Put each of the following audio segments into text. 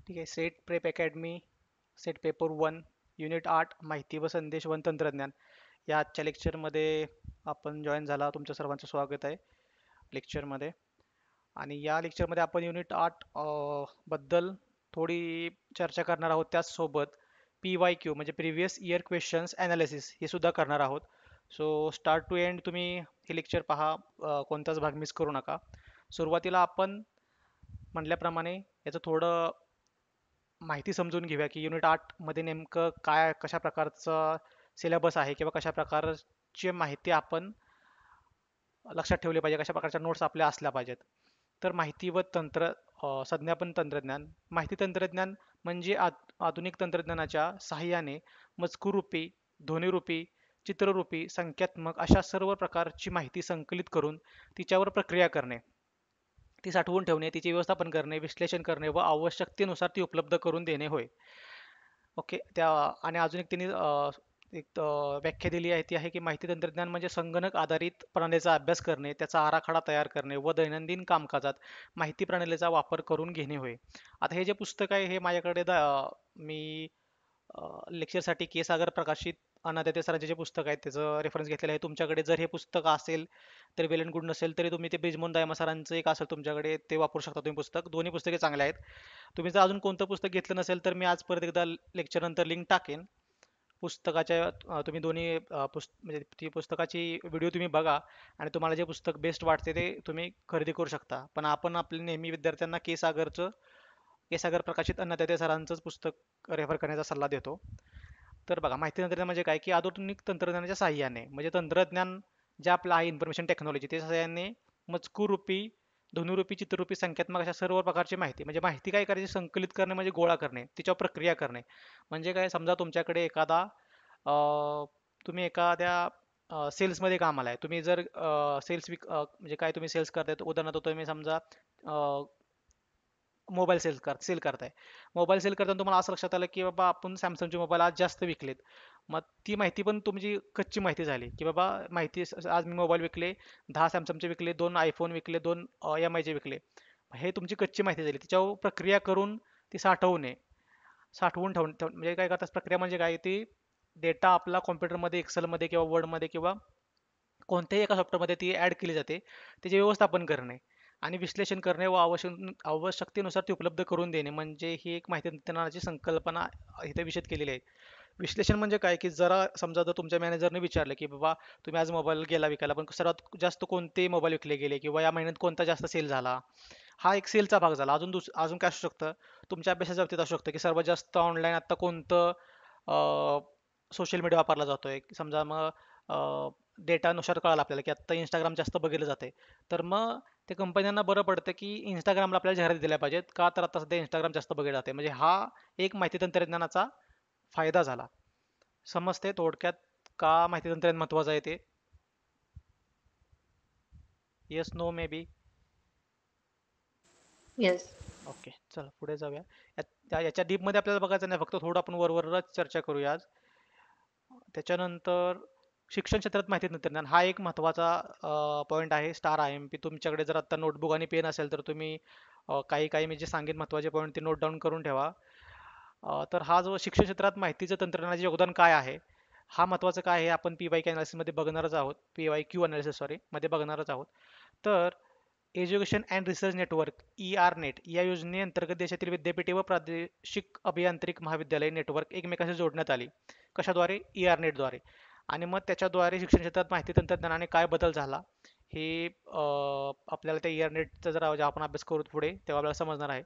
ठीक आहे. Set prep academy, set paper 1, unit 8, माहिती व संदेश वन तंत्रज्ञान. या आजच्या लेक्चरमध्ये आपण जॉईन झाला, तुमचं सर्वांचं स्वागत आहे लेक्चरमध्ये. आणि या लेक्चरमध्ये आपण युनिट 8 बद्दल थोडी चर्चा करणार आहोत. त्याचसोबत PYQ म्हणजे प्रिव्हियस इयर क्वेश्चन्स ॲनालिसिस हे सुद्धा करणार आहोत. सो स्टार्ट टू एंड तुम्ही हे लेक्चर पहा, कोणताच भाग मिस करू नका. सुरुवातीला आपण म्हटल्याप्रमाणे याचं थोडं माहिती समजून घेऊया की युनिट 8 मध्ये नेमकं काय, कशा प्रकारचं सिलेबस आहे किंवा कशा प्रकारची माहिती आपण लक्षात ठेवली पाहिजे, कशा प्रकारच्या नोट्स आपल्या असल्या पाहिजेत. तर माहिती व संज्ञापन तंत्रज्ञान. माहिती तंत्रज्ञान म्हणजे आधुनिक तंत्रज्ञानाच्या सहाय्याने मजकूररूपी, ध्वनिरूपी, चित्ररूपी, संख्यात्मक अशा सर्व प्रकारची माहिती संकलित करून तिच्यावर प्रक्रिया करणे, ती साठवून ठेवणे, तिचे व्यवस्थापन करणे, विश्लेषण करणे व आवश्यकतेनुसार ती उपलब्ध करून देणे होय. ओके. आणि अजून एक त्यांनी व्याख्या दिली आहे, ती आहे की माहिती तंत्रज्ञान म्हणजे संगणक आधारित प्रणालीचा अभ्यास करणे, त्याचा आराखडा तयार करणे व दैनंदिन कामकाजात माहिती प्रणालीचा वापर करून घेणे होय. आता हे जे पुस्तक आहे हे माझ्याकडे मी लेक्चरसाठी के सागर प्रकाशित अनाद्यते सरांचे जे पुस्तक आहे त्याचं रेफरन्स घेतलेलं आहे. तुमच्याकडे जर हे पुस्तक असेल तर वेल अँड गुड, नसेल तरी तुम्ही ते ब्रिजमोहन दयामा सरांचं एक असेल तुमच्याकडे, ते वापरू शकता तुम्ही पुस्तक. दोन्ही पुस्तके चांगले आहेत. तुम्ही जर अजून कोणतं पुस्तक घेतलं नसेल तर मी आज परत एकदा लेक्चर नंतर लिंक टाकेन पुस्तकाच्या. तुम्ही दोन्ही म्हणजे ती पुस्तकाची व्हिडिओ तुम्ही बघा आणि तुम्हाला जे पुस्तक बेस्ट वाटते ते तुम्ही खरेदी करू शकता. पण आपण आपले नेहमी विद्यार्थ्यांना के सागर प्रकाशित अण्णाताते सरांचंच पुस्तक रेफर करण्याचा सल्ला देतो. तर बघा, माहिती तंत्रज्ञान म्हणजे काय की आधुनिक तंत्रज्ञानाच्या साहाय्याने, म्हणजे तंत्रज्ञान जे आपलं आहे इन्फॉर्मेशन टेक्नॉलॉजी, त्याच्या साहाय्याने मजकूररूपी, ध्वनिरूपी, चित्ररूपी, संख्यात्मक अशा सर्व प्रकारची माहिती, म्हणजे माहिती काय करायची, संकलित करणे म्हणजे गोळा करणे, तिच्यावर प्रक्रिया करणे. म्हणजे काय, समजा तुमच्याकडे एखादा तुम्ही एखाद्या सेल्समध्ये कामाला आहे. तुम्ही जर म्हणजे काय, तुम्ही सेल्स करताय, उदाहरणार्थ तुम्ही समजा मोबाईल सेल करताय. मोबाईल सेल करताना तुम्हाला असं लक्षात आलं की बाबा आपण सॅमसंगचे मोबाईल आज जास्त विकलेत. मग ती माहिती पण तुमची कच्ची माहिती झाली की बाबा, माहिती आज मी मोबाईल विकले, 10 सॅमसंगचे विकले, 2 आयफोन विकले, 2 MIचे विकले. हे तुमची कच्ची माहिती झाली. तिच्यावर प्रक्रिया करून ती साठवून म्हणजे काय करतात प्रक्रिया, म्हणजे काय, ती डेटा आपला कॉम्प्युटरमध्ये, एक्सेलमध्ये किंवा वर्डमध्ये किंवा कोणत्याही एका सॉफ्टवेअरमध्ये ती ॲड केली जाते. त्याचे व्यवस्थापन करणे आणि विश्लेषण करणे व आवश्यकतेनुसार ती उपलब्ध करून देणे, म्हणजे ही एक माहिती तंत्रज्ञानाची संकल्पना इथे विशद केलेली आहे. विश्लेषण म्हणजे काय की, जरा समजा जर तुमच्या मॅनेजरने विचारलं की बाबा तुम्ही आज मोबाईल गेला विकायला, पण सर्वात जास्त कोणते मोबाईल विकले गेले किंवा या महिन्यात कोणता जास्त सेल झाला, हा एक सेलचा भाग झाला. अजून काय असू शकतं, तुमच्या अभ्यासाच्या बाबतीत असू शकतं की सर्वात जास्त ऑनलाईन आता कोणतं सोशल मीडिया वापरला जातोय. समजा मग डेटानुसार कळालं आपल्याला की आत्ता इंस्टाग्राम जास्त बघितलं जाते, तर मग ते कंपन्यांना बरं पडतं की इंस्टाग्रामला आपल्याला जाहिरात दिल्या पाहिजेत, का तर आता सध्या इंस्टाग्राम जास्त बघितलं जाते. म्हणजे हा एक माहिती तंत्रज्ञानाचा फायदा झाला. समजते थोडक्यात का माहिती तंत्रज्ञान महत्वाचं आहे ते? Yes, no, maybe. Yes. Okay, चला पुढे जाऊया. याच्या डीपमध्ये आपल्याला बघायचं नाही, फक्त थोडं आपण वरवरच चर्चा करूया आज. त्याच्यानंतर शिक्षण क्षेत्रात माहिती तंत्रज्ञान हा एक महत्त्वाचा पॉईंट आहे. Star IMP. तुमच्याकडे जर आता नोटबुक आणि पेन असेल तर तुम्ही काही काही मी जे सांगेन महत्त्वाचे पॉईंट ते नोट डाऊन करून ठेवा. तर हा जो शिक्षण क्षेत्रात माहितीचं तंत्रज्ञानाचे योगदान काय आहे, हा महत्त्वाचं काय आहे, आपण PYQ अनालिसिसमध्ये बघणारच आहोत. PYQ अनालिसिस सॉरी मध्ये बघणारच आहोत. तर education and research network ERNET या योजनेअंतर्गत देशातील विद्यापीठे व प्रादेशिक अभियांत्रिक महाविद्यालय नेटवर्क एकमेकांशी जोडण्यात आली. कशाद्वारे? ERNET द्वारे. आणि मग त्याच्याद्वारे शिक्षण क्षेत्रात माहिती तंत्रज्ञानाने काय बदल झाला हे आपल्याला त्या ERNETचा जर आपण अभ्यास करू पुढे तेव्हा आपल्याला समजणार आहे.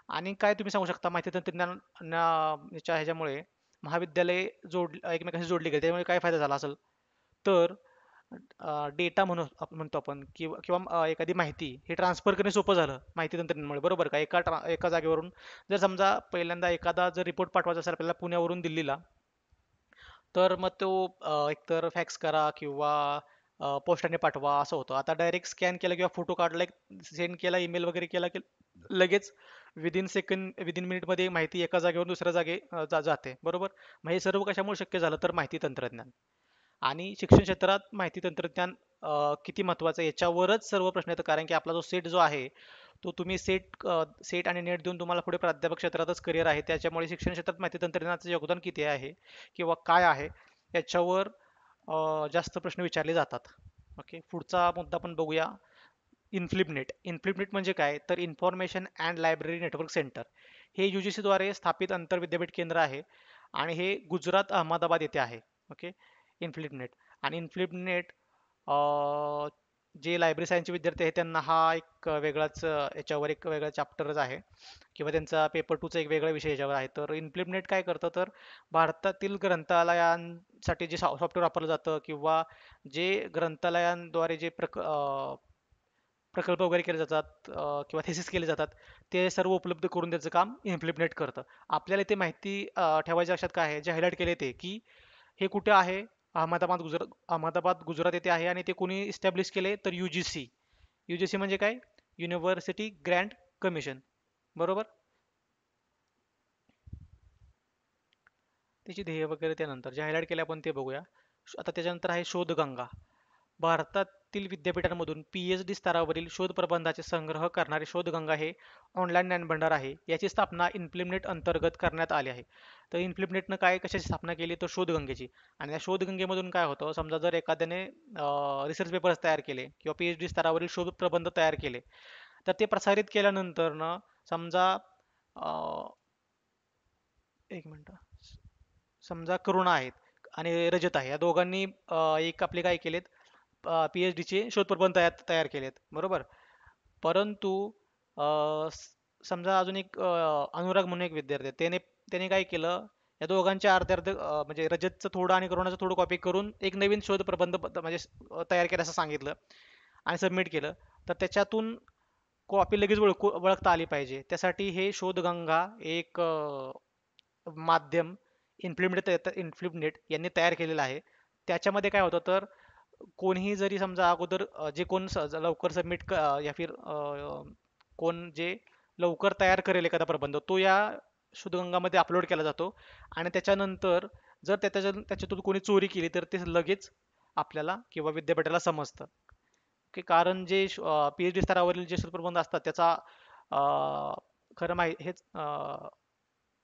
आणि काय तुम्ही सांगू शकता, माहिती तंत्रज्ञानाच्या ह्याच्यामुळे महाविद्यालय एकमेकांशी जोडली गेली, त्यामुळे काय फायदा झाला असेल तर डेटा म्हणतो आपण, किंवा एखादी माहिती हे ट्रान्सफर करणे सोपं झालं माहिती तंत्रज्ञानामुळे, बरोबर का? एका जागेवरून जर समजा पहिल्यांदा एखादा जर रिपोर्ट पाठवायचा असेल आपल्याला पुण्यावरून दिल्लीला, तर मग तो एकतर फॅक्स करा किंवा पोस्टाने पाठवा असं होतं. आता डायरेक्ट स्कॅन केला किंवा फोटो काढला, सेंड केला, ईमेल वगैरे केला की लगेच विदिन मिनिटमध्ये माहिती एका जागेवरून दुसऱ्या जाते, बरोबर? मग हे सर्व कशामुळे शक्य झालं तर माहिती तंत्रज्ञान. आणि शिक्षण क्षेत्रात माहिती तंत्रज्ञान किती महत्त्वाचं आहे याच्यावरच सर्व प्रश्न येतात, कारण की आपला जो सेट जो आहे तो तुम्ही सेट आणि नेट देऊन तुम्हाला पुढे प्राध्यापक क्षेत्रातच करिअर आहे. त्याच्यामुळे शिक्षण क्षेत्रात माहिती तंत्रज्ञानाचं योगदान किती आहे किंवा काय आहे याच्यावर जास्त प्रश्न विचारले जातात. ओके, पुढचा मुद्दा आपण बघूया. इन्फ्लिबनेट. इन्फ्लिबनेट म्हणजे काय? तर information and library network centre. हे UGC द्वारे स्थापित आंतरविद्यापीठ केंद्र आहे आणि हे गुजरात अहमदाबाद येथे आहे. ओके, इन्फ्लिबनेट. आणि इन्फ्लिबनेट जे लायब्ररी सायन्सचे विद्यार्थी आहेत त्यांना हा एक वेगळाच याच्यावर एक वेगळा चॅप्टरच आहे किंवा त्यांचा पेपर टूचा एक वेगळा विषय याच्यावर आहे. तर इन्फ्लिबनेट काय करतं तर भारतातील ग्रंथालयांसाठी जे सॉफ्टवेअर वापरलं जातं किंवा जे ग्रंथालयांद्वारे जे प्रकल्प वगैरे केले जातात किंवा थेसिस केले जातात ते सर्व उपलब्ध करून द्यायचं काम इम्प्लिमेंट करतं. आपल्याला इथे माहिती ठेवायच्या लक्षात काय आहे जे हायलाइट केले ते की हे कुठे आहे? अहमदाबाद गुजरात येथे आहे आणि ते कोणी इस्टॅब्लिश केले तर UGC. UGC म्हणजे काय? University Grant commission. बरोबर. त्याची ध्येय वगैरे त्यानंतर जे हायलाइट केले आपण ते बघूया. आता त्याच्यानंतर आहे शोधगंगा. भारतातील विद्यापीठांमधून PhD स्तरावरील शोध प्रबंधाचे संग्रह करणारे शोधगंगा हे ऑनलाईन ज्ञानभांडार आहे. याची स्थापना इन्फ्लिबनेट अंतर्गत करण्यात आली आहे. तर इन्फ्लिबनेटनं काय कशाची स्थापना केली तर शोधगंगेची. आणि या शोधगंगेमधून काय होतं समजा जर एखाद्याने रिसर्च पेपर्स तयार केले किंवा PhD स्तरावरील शोध प्रबंध तयार केले तर ते प्रसारित केल्यानंतर ना समजा एक मिनिट, समजा करुणा आहेत आणि रजत आहे या दोघांनी एक आपले काय केलेत PhDचे शोधप्रबंध तयार केलेत बरोबर. परंतु समजा अजून एक अनुराग म्हणून एक विद्यार्थी आहे. त्याने त्याने काय केलं या दोघांच्या अर्ध्या अर्ध म्हणजे रजतचं थोडं आणि करुणाचं थोडं कॉपी करून एक नवीन शोध प्रबंध म्हणजे तयार केलं असं सांगितलं आणि सबमिट केलं. तर त्याच्यातून कॉपी लगेच ओळखता आली पाहिजे. त्यासाठी हे शोधगंगा एक माध्यम इन्फ्लिबनेट यांनी तयार केलेलं आहे. त्याच्यामध्ये काय होतं तर कोणीही जरी समजा अगोदर जे कोण लवकर सबमिट या फिर कोण जे लवकर तयार करेल एखादा प्रबंध तो या शोधगंगामध्ये अपलोड केला जातो आणि त्याच्यानंतर जर त्याच्यातून कोणी चोरी केली तर ते लगेच आपल्याला किंवा विद्यापीठाला समजतं की कारण जे PhD स्तरावरील जे शोधप्रबंध असतात त्याचा खरं माहिती हेच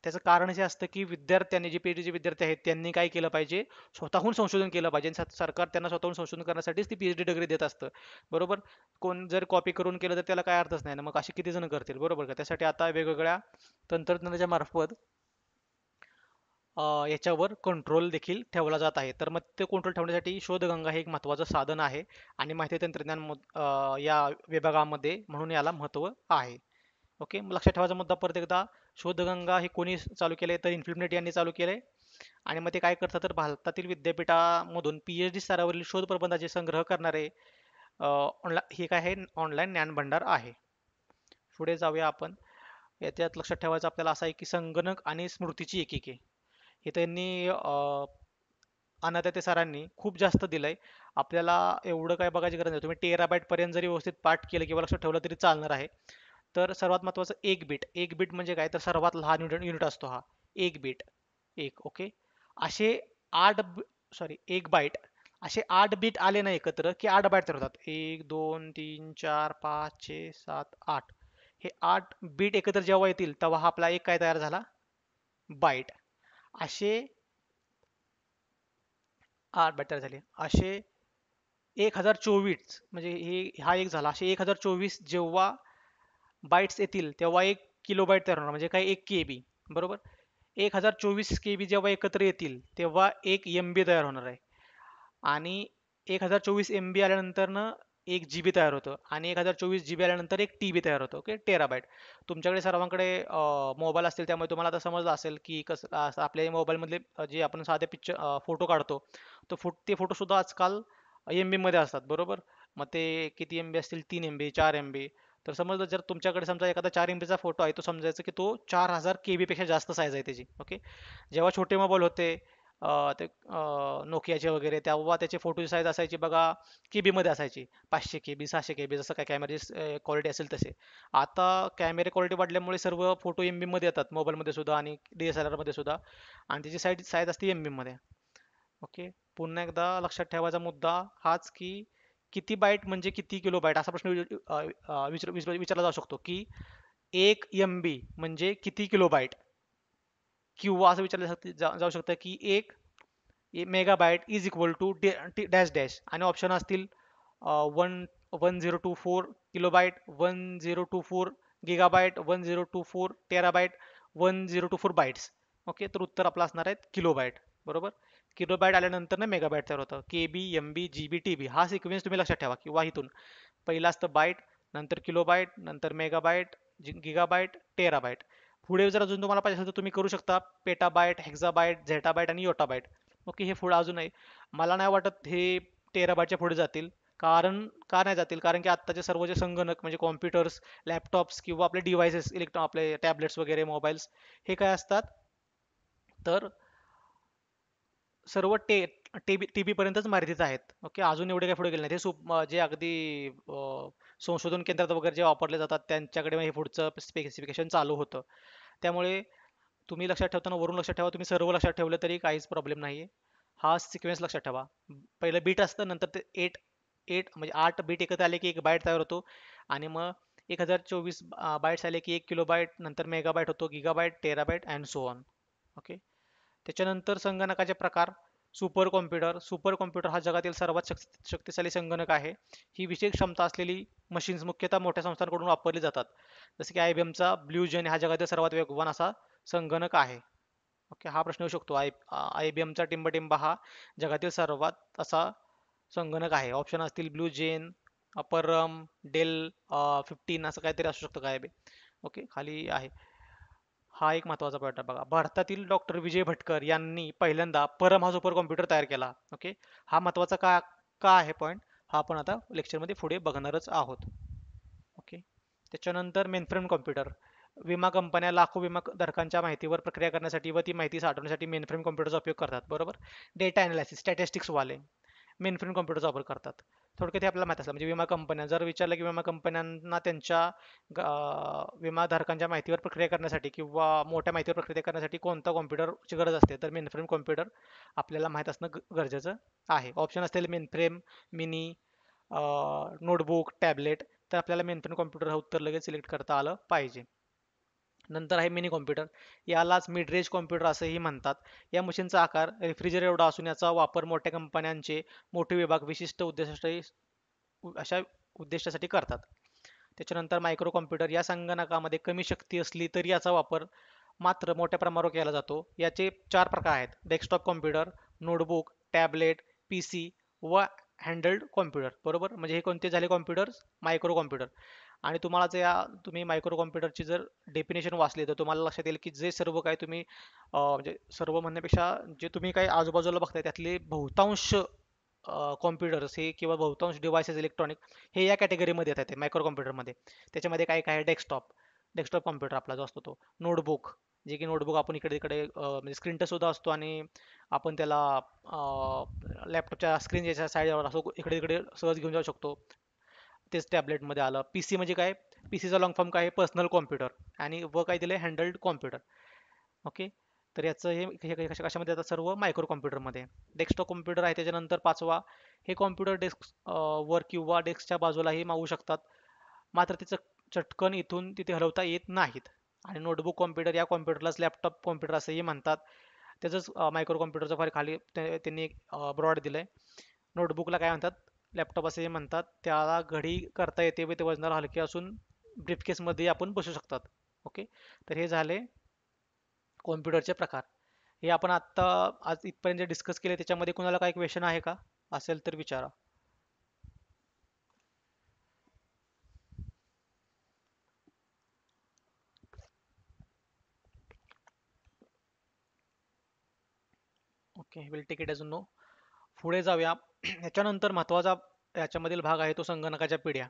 त्याचं कारण जे असतं की विद्यार्थ्यांनी जे PhD चे विद्यार्थी आहेत त्यांनी काय केलं पाहिजे स्वतःहून संशोधन केलं पाहिजे आणि सरकार त्यांना स्वतःहून संशोधन करण्यासाठीच ती PhD डिग्री देत असतं बरोबर. कोण जर कॉपी करून केलं तर त्याला काय अर्थच नाही ना मग असे किती जण करतील बरोबर का. त्यासाठी आता वेगवेगळ्या तंत्रज्ञानाच्या मार्फत याच्यावर कंट्रोल देखील ठेवला जात आहे. तर मग ते कंट्रोल ठेवण्यासाठी शोधगंगा हे एक महत्त्वाचं साधन आहे आणि माहिती तंत्रज्ञान या विभागामध्ये म्हणून याला महत्त्व आहे. ओके, मग लक्षात ठेवायचा मुद्दा परत एकदा शोधगंगा हे कोणी चालू केले तर इन्फ्लिबनेट यांनी चालू केले आणि मग ते काय करतात तर भारतातील विद्यापीठामधून PhD स्तरावरील शोध प्रबंधाचे संग्रह करणारे हे काय आहे ऑनलाईन ज्ञानभांडार आहे. पुढे जाऊया आपण. याच्यात लक्षात ठेवायचं आपल्याला असं आहे की संगणक आणि स्मृतीची एकेके हे त्यांनी अनाथाते सरांनी खूप जास्त दिलंय. आपल्याला एवढं काय बघायची गरज नाही. तुम्ही टेराबाईट पर्यंत जरी व्यवस्थित पाठ केलं किंवा लक्षात ठेवलं तरी चालणार आहे. तर सर्वात महत्त्वाचं एक बीट म्हणजे काय तर सर्वात लहान युनिट असतो हा एक बीट. एक ओके, असे आठ एक बाईट असे 8 बीट आले ना एकत्र की 8 बाईट तयार होतात. 1 2 3 4 5 6 7 8 हे 8 बीट एकत्र जेव्हा येतील तेव्हा हा आपला एक काय तयार झाला बाईट. असे 8 बाईट तयार झाले. असे 1024 म्हणजे हा एक झाला. असे 1024 जेव्हा बाईट्स येतील तेव्हा 1 किलोबाईट तयार होणार म्हणजे काय 1 KB बरोबर. 1024 KB जेव्हा एकत्र येतील तेव्हा 1 MB तयार होणार आहे आणि 1024 MB आल्यानंतर ना 1 GB तयार होतं आणि 1024 GB आल्यानंतर 1 TB तयार होतं. ओके, टेराबाईट. तुमच्याकडे सर्वांकडे मोबाईल असतील त्यामुळे तुम्हाला आता समजलं असेल की कसं असं आपल्या मोबाईलमधले जे आपण साधे फोटो काढतो ते फोटो सुद्धा आजकाल MB मध्ये असतात बरोबर. मग ते किती MB असतील 3 MB 4 MB. तर समजलं जर तुमच्याकडे समजा एखादा 4 MB चा फोटो आहे तो समजायचं की तो 4000 KB पेक्षा जास्त साईज आहे त्याची. ओके, जेव्हा छोटे मोबाईल होते ते नोकियाचे वगैरे तेव्हा त्याचे फोटोची साईज असायची बघा KB मध्ये असायची 500 KB 600 KB जसं काय कॅमेराची क्वालिटी असेल तसे. आता कॅमेरे क्वालिटी वाढल्यामुळे सर्व फोटो MB मध्ये येतात मोबाईलमध्ये सुद्धा आणि DSLR मध्ये सुद्धा आणि त्याची साईज असते MB मध्ये. ओके, पुन्हा एकदा लक्षात ठेवायचा मुद्दा हाच की किती बाईट म्हणजे किती किलो बाईट असा प्रश्न विचारला जाऊ शकतो की 1 MB म्हणजे किती किलो बाईट, किंवा असं जाऊ शकतं की 1 megabyte is equal to dash dash, आणि ऑप्शन असतील 1024 किलोबाईट, 1024 गिगाबाईट, 1024 टेराबाईट, 1024 ओके. तर उत्तर आपलं असणार आहे किलोबाईट. बरोबर. किलोबाईट आल्यानंतर ना मेगाबाईट तयार होतं. KB, MB, GB, TB हा सिक्वेन्स तुम्ही लक्षात ठेवा, किंवा इथून पहिलं असतं बाईट, नंतर किलोबाईट, नंतर मेगाबाईट, गिगाबाईट, टेराबाईट. पुढे जर अजून तुम्हाला पाहिजे असेल तर तुम्ही करू शकता पेटाबाईट, हेक्साबाईट, झेटाबाईट आणि योटाबाईट. ओके. हे पुढे अजून आहे. मला नाही वाटत हे टेराबाईटच्या पुढे जातील. का नाही जातील, कारण की आत्ताचे सर्व जे संगणक म्हणजे कॉम्प्युटर्स, लॅपटॉप्स किंवा आपले डिव्हायसेस, आपले टॅबलेट्स वगैरे, मोबाईल्स, हे काय असतात तर सर्व टीबी पर्यंतच मर्यादित आहेत. ओके. अजून एवढे काही पुढे गेले नाही. जे अगदी संशोधन केंद्रात वगैरे जे वापरले जातात त्यांच्याकडे हे पुढचं स्पेसिफिकेशन चालू होतं. त्यामुळे तुम्ही लक्षात ठेवताना वरून लक्षात ठेवा, तुम्ही सर्व लक्षात ठेवलं तरी काहीच प्रॉब्लेम नाहीये. हा सिक्वेन्स लक्षात ठेवा. पहिलं बीट असतं, नंतर ते एट एट म्हणजे 8 बीट एकत्र आले की एक बाईट तयार होतो, आणि मग 1024 बाईट्स आले की 1 किलोबाईट, नंतर मेगाबाईट होतो, गिगाबाईट, टेराबाईट अँड सो ऑन. ओके. त्याच्यानंतर संगणकाचे प्रकार. सुपर कॉम्प्युटर हा जगातील सर्वात शक्तिशाली संगणक आहे. ही विशेष क्षमता असलेली मशीन्स मुख्यतः मोठ्या संस्थांकडून वापरली जातात. जसे की IBMचा ब्ल्यू जेन हा जगातील सर्वात वेगवान असा संगणक आहे. ओके. हा प्रश्न येऊ शकतो. IBMचा टिंबटिंबा हा जगातील सर्वात असा संगणक आहे. ऑप्शन असतील ब्लू जेन, परम, डेल 15 असं काहीतरी असू शकतं काय बे. ओके. खाली आहे. हा एक महत्वाचा पॉईंट आहे बघा. भारतातील डॉक्टर विजय भटकर यांनी पहिल्यांदा परम हा सुपर कॉम्प्युटर तयार केला. ओके. हा महत्वाचा का का आहे पॉईंट, हा आपण आता लेक्चरमध्ये पुढे बघणारच आहोत. ओके. त्याच्यानंतर मेनफ्रेम कॉम्प्युटर. विमा कंपन्या लाखो विमा धारकांच्या माहितीवर प्रक्रिया करण्यासाठी व ती माहिती साठवण्यासाठी मेनफ्रेम कॉम्प्युटरचा उपयोग करतात. बरोबर. डेटा अनालिसिस, स्टॅटिस्टिक्स वाले मेनफ्रेम कॉम्प्युटरचा वापर करतात. थोडक्यात हे आपल्याला माहिती असलं, म्हणजे विमा कंपन्या जर विचारलं की विमा कंपन्यांना त्यांच्या विमाधारकांच्या माहितीवर प्रक्रिया करण्यासाठी किंवा मोठ्या माहितीवर प्रक्रिया करण्यासाठी कोणता कॉम्प्युटरची गरज असते, तर मेनफ्रेम कॉम्प्युटर आपल्याला माहीत असणं गरजेचं आहे. ऑप्शन असतील मेनफ्रेम, मिनी, नोटबुक, टॅबलेट. तर आपल्याला मेनफ्रेम कॉम्प्युटर हा उत्तर लगेच सिलेक्ट करता आलं पाहिजे. नंतर आहे मिनी कॉम्प्युटर. यालाच मिड रेंज कॉम्प्युटर असेही म्हणतात. या मशीनचा आकार रेफ्रिजरेटर एवढा असून याचा वापर मोठ्या कंपन्यांचे मोठे विभाग विशिष्ट अशा उद्देशासाठी करतात. त्याच्यानंतर मायक्रो कॉम्प्युटर. या संगणकामध्ये कमी शक्ती असली तरी याचा वापर मात्र मोठ्या प्रमाणावर केला जातो. याचे 4 प्रकार आहेत: desktop computer, notebook, tablet, PC व हँडल्ड कॉम्प्युटर. बरोबर. म्हणजे हे कोणते झाले कॉम्प्युटर्स? Micro computer. आणि तुम्हाला तुम्ही मायक्रो कॉम्प्युटरची जर डेफिनेशन वाचली तर तुम्हाला लक्षात येईल की जे सर्व काही तुम्ही म्हणजे सर्व म्हणण्यापेक्षा जे तुम्ही काही आजूबाजूला बघताय त्यातले बहुतांश कॉम्प्युटर्स हे किंवा बहुतांश डिव्हायसेस इलेक्ट्रॉनिक हे या कॅटेगरीमध्ये येतात मायक्रो कॉम्प्युटरमध्ये. त्याच्यामध्ये काय काय आहे? डेस्कटॉप कॉम्प्युटर आपला जो असतो तो. नोटबुक, जे की नोटबुक आपण इकडे तिकडे म्हणजे स्क्रीन टच सुद्धा असतो, आणि आपण त्याला लॅपटॉपच्या स्क्रीनच्या साईडवर असो इकडे तिकडे सहज घेऊन जाऊ शकतो. तेच टॅबलेटमध्ये आलं. PC म्हणजे काय? PCचा लॉंग फॉर्म काय आहे? Personal computer. आणि व काय दिलं? Handheld computer. ओके. तर याचं कशामध्ये येतात? सर्व मायक्रो कॉम्प्युटरमध्ये. डेस्कटॉप कॉम्प्युटर आहे त्याच्यानंतर 5वा. हे कॉम्प्युटर डेस्क वर किंवा डेस्कच्या बाजूलाही मावू शकतात, मात्र तिचं चटकन इथून तिथे हलवता येत नाहीत. आणि नोटबुक कॉम्प्युटर, या कॉम्प्युटरलाच लॅपटॉप कॉम्प्युटर असंही म्हणतात. त्याचंच मायक्रो कॉम्प्युटरचा फार खाली त्यांनी एक ब्रॉड दिलंय. नोटबुकला काय म्हणतात? लॅपटॉप असेही म्हणतात. त्याला घडी करता येते व ते वजनाला हलके असून ब्रीफकेसमध्ये आपण बसू शकतात. ओके. तर हे झाले कॉम्प्युटरचे प्रकार. हे आपण आत्ता आज इथपर्यंत जे डिस्कस केले त्याच्यामध्ये कुणाला काही क्वेश्चन आहे का? असेल तर विचारा. Okay. Will take it as no. पुढे जाऊया. याच्यानंतर महत्त्वाचा याच्यामधील भाग आहे तो संगणकाच्या पिढ्या.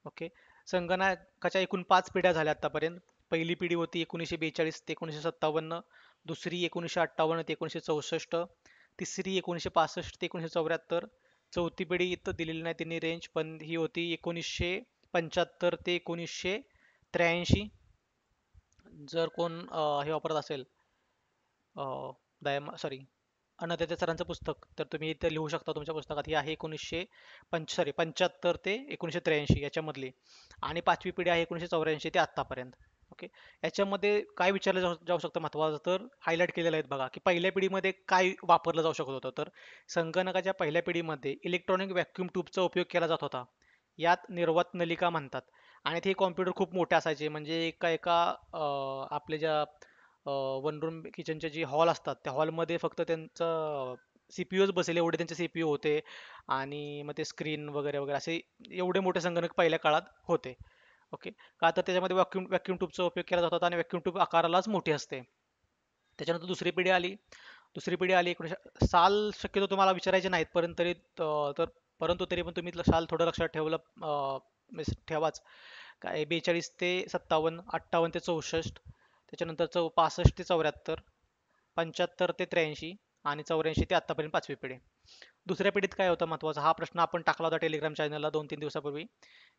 ओके. संगणकाच्या एकूण 5 पिढ्या झाल्या आतापर्यंत. पहिली पिढी होती 1942 ते 1957, दुसरी 1958 ते 1964, तिसरी 1965 ते 1974, चौथी पिढी इथं दिलेली नाही त्यांनी रेंज, पण ही होती 1975 ते 1983. जर कोण हे वापरत असेल, सॉरी, अनाथाते सरांचं पुस्तक तर तुम्ही इथे लिहू शकता तुमच्या पुस्तकात. ही आहे 1975 ते 1983 याच्यामधली. आणि पाचवी पिढी आहे 1984 ते आत्तापर्यंत. ओके. याच्यामध्ये काय विचारलं जाऊ जाऊ शकतं महत्त्वाचं तर हायलाईट केलेलं आहे बघा, की पहिल्या पिढीमध्ये काय वापरलं जाऊ शकत होतं. तर संगणकाच्या पहिल्या पिढीमध्ये इलेक्ट्रॉनिक व्हॅक्यूम ट्यूबचा उपयोग केला जात होता. यात निर्वात नलिका म्हणतात. आणि ते कॉम्प्युटर खूप मोठे असायचे, म्हणजे एका एका आपले ज्या वन रूम किचनचे जे हॉल असतात त्या हॉलमध्ये फक्त त्यांचं सीपीयूच बसेल एवढे त्यांचे सीपीयू होते. आणि मग ते स्क्रीन वगैरे वगैरे असे एवढे मोठे संगणक पहिल्या काळात होते. ओके. का तर त्याच्यामध्ये व्हॅक्यूम व्हॅक्यूम ट्यूबचा उपयोग केला जात होता आणि व्हॅक्यूम ट्यूब आकारालाच मोठी असते. त्याच्यानंतर दुसरी पिढी आली. दुसरी पिढी आली 1900 साल शक्यतो तुम्हाला विचारायचे नाहीत, परंतु तरी तर परंतु तरी पण तुम्ही साल थोडं लक्षात ठेवलं ठेवाच. काय 42 ते 57, 58 ते 64, त्याच्यानंतर 65 ते 74, 75 ते 83 आणि 84 ते आत्तापर्यंत पाचवी पिढी. दुसऱ्या पिढीत काय होतं महत्त्वाचा हा प्रश्न आपण टाकला होता टेलिग्राम चॅनलला 2-3 दिवसापूर्वी,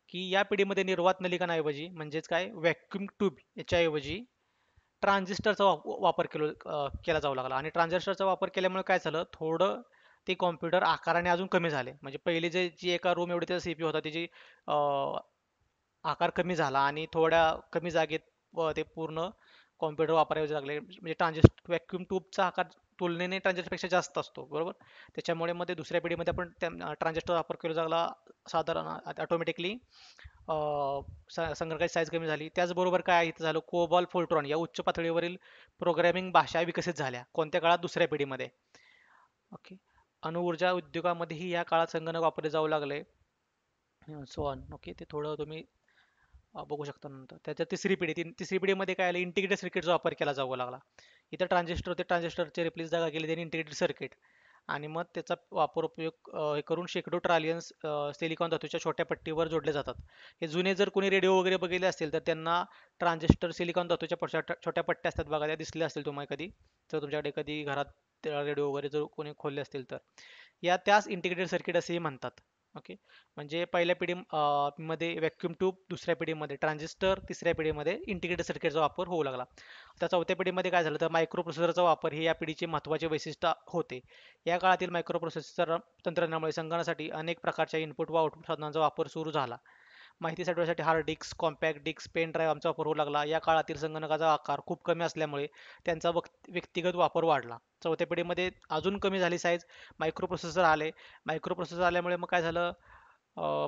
की या पिढीमध्ये निर्वात नलिकांऐवजी म्हणजेच काय व्हॅक्यूम ट्यूब याच्याऐवजी ट्रान्झिस्टरचा वापर केला जाऊ लागला. आणि ट्रान्झिस्टरचा वापर केल्यामुळे काय झालं, थोडं ते कॉम्प्युटर आकाराने अजून कमी झाले. म्हणजे पहिले जी एका रूम एवढी त्याचा सीपीयू होता त्याची आकार कमी झाला आणि थोड्या कमी जागेत ते पूर्ण कॉम्प्युटर वापरावे लागले. म्हणजे ट्रान्झिस्टर व्हॅक्यूम ट्यूबचा आकार तुलनेने ट्रान्झिस्टरपेक्षा जास्त असतो, बरोबर. त्याच्यामुळे मध्ये दुसऱ्या पिढीमध्ये आपण त्या ट्रान्झिस्टर वापर केला लागला. साधारण ऑटोमॅटिकली संगणकाची साईज कमी झाली. त्याचबरोबर काय इथं झालं, कोबॉल फोर्ट्रॉन या उच्च पातळीवरील प्रोग्रॅमिंग भाषा विकसित झाल्या. कोणत्या काळात? दुसऱ्या पिढीमध्ये. ओके. अणुऊर्जा उद्योगामध्येही या काळात संगणक वापरले जाऊ लागले. So on. ओके. ते थोडं तुम्ही बघू शकता नंतर. त्याच्यात तिसरी पिढी. तिसरी पिढीमध्ये काय आलं, इंटिग्रेटेड सर्किटचा वापर केला जाऊ लागला. इथं ट्रान्झिस्टर होते, ट्रान्झिस्टरचे रिप्लेस जागा केली त्यांनी इंटिग्रेटेड सर्किट. आणि मग त्याचा वापर उपयोग हे करून शेकडो ट्रालियन्स सिलिकॉन धातूच्या छोट्या पट्टीवर जोडले जातात. हे जुने जर कोणी रेडिओ वगैरे बघितले असतील तर त्यांना ट्रान्झिस्टर सिलिकॉन धातूच्या छोट्या पट्ट्या असतात बघा, त्या दिसल्या असतील तुम्हाला कधी, तर तुमच्याकडे कधी घरात रेडिओ वगैरे जर कोणी खोलले असतील तर या त्यास इंटिग्रेटेड सर्किट असेही म्हणतात. ओके. म्हणजे पहिल्या पिढी मध्ये व्हॅक्यूम ट्यूब, दुसऱ्या पिढीमध्ये ट्रान्झिस्टर, तिसऱ्या पिढीमध्ये इंटिग्रेटेड सर्किटचा वापर होऊ लागला. आता चौथ्या पिढीमध्ये काय झालं तर मायक्रो प्रोसेसरचा वापर हे या पिढीचे महत्त्वाचे वैशिष्ट्य होते. या काळातील मायक्रो प्रोसेसर तंत्रज्ञानामुळे संगणकासाठी अनेक प्रकारच्या इनपुट व आउटपुट साधनांचा वापर सुरू झाला. माहिती साठवण्यासाठी hard disk, compact disk, pen drive आमचा वापर होऊ लागला. या काळातील संगणकाचा आकार खूप कमी असल्यामुळे त्यांचा व्यक्तिगत वापर वाढला. चौथ्या पिढीमध्ये अजून कमी झाली साईज, मायक्रो प्रोसेसर आले. मायक्रो प्रोसेसर आल्यामुळे मग काय झालं,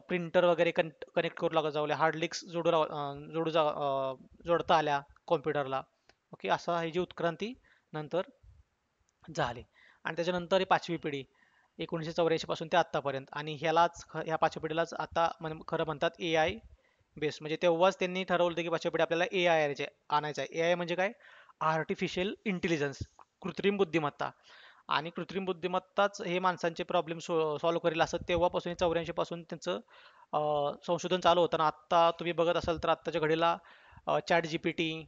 प्रिंटर वगैरे कनेक्ट करू लागत जावले, हार्ड डिस्क जोडता आल्या कॉम्प्युटरला. ओके. असा ही जी उत्क्रांती नंतर झाली. आणि त्याच्यानंतर ही पाचवी पिढी 1984 पासून ते आत्तापर्यंत. आणि ह्या पाचव्या पिढीलाच आता खरं म्हणतात ए आय बेस. म्हणजे तेव्हाच त्यांनी ठरवलं होतं की पाचव्या पिढी आपल्याला ए आय आणायचं आहे. ए आय म्हणजे काय? आर्टिफिशियल इंटेलिजन्स, कृत्रिम बुद्धिमत्ता. आणि कृत्रिम बुद्धिमत्ताच हे माणसांचे प्रॉब्लेम सॉल्व्ह करेल असं तेव्हापासून 84 पासून त्यांचं संशोधन चालू होतं. आणि आत्ता तुम्ही बघत असाल तर आत्ताच्या घडीला चॅट जीपीटी,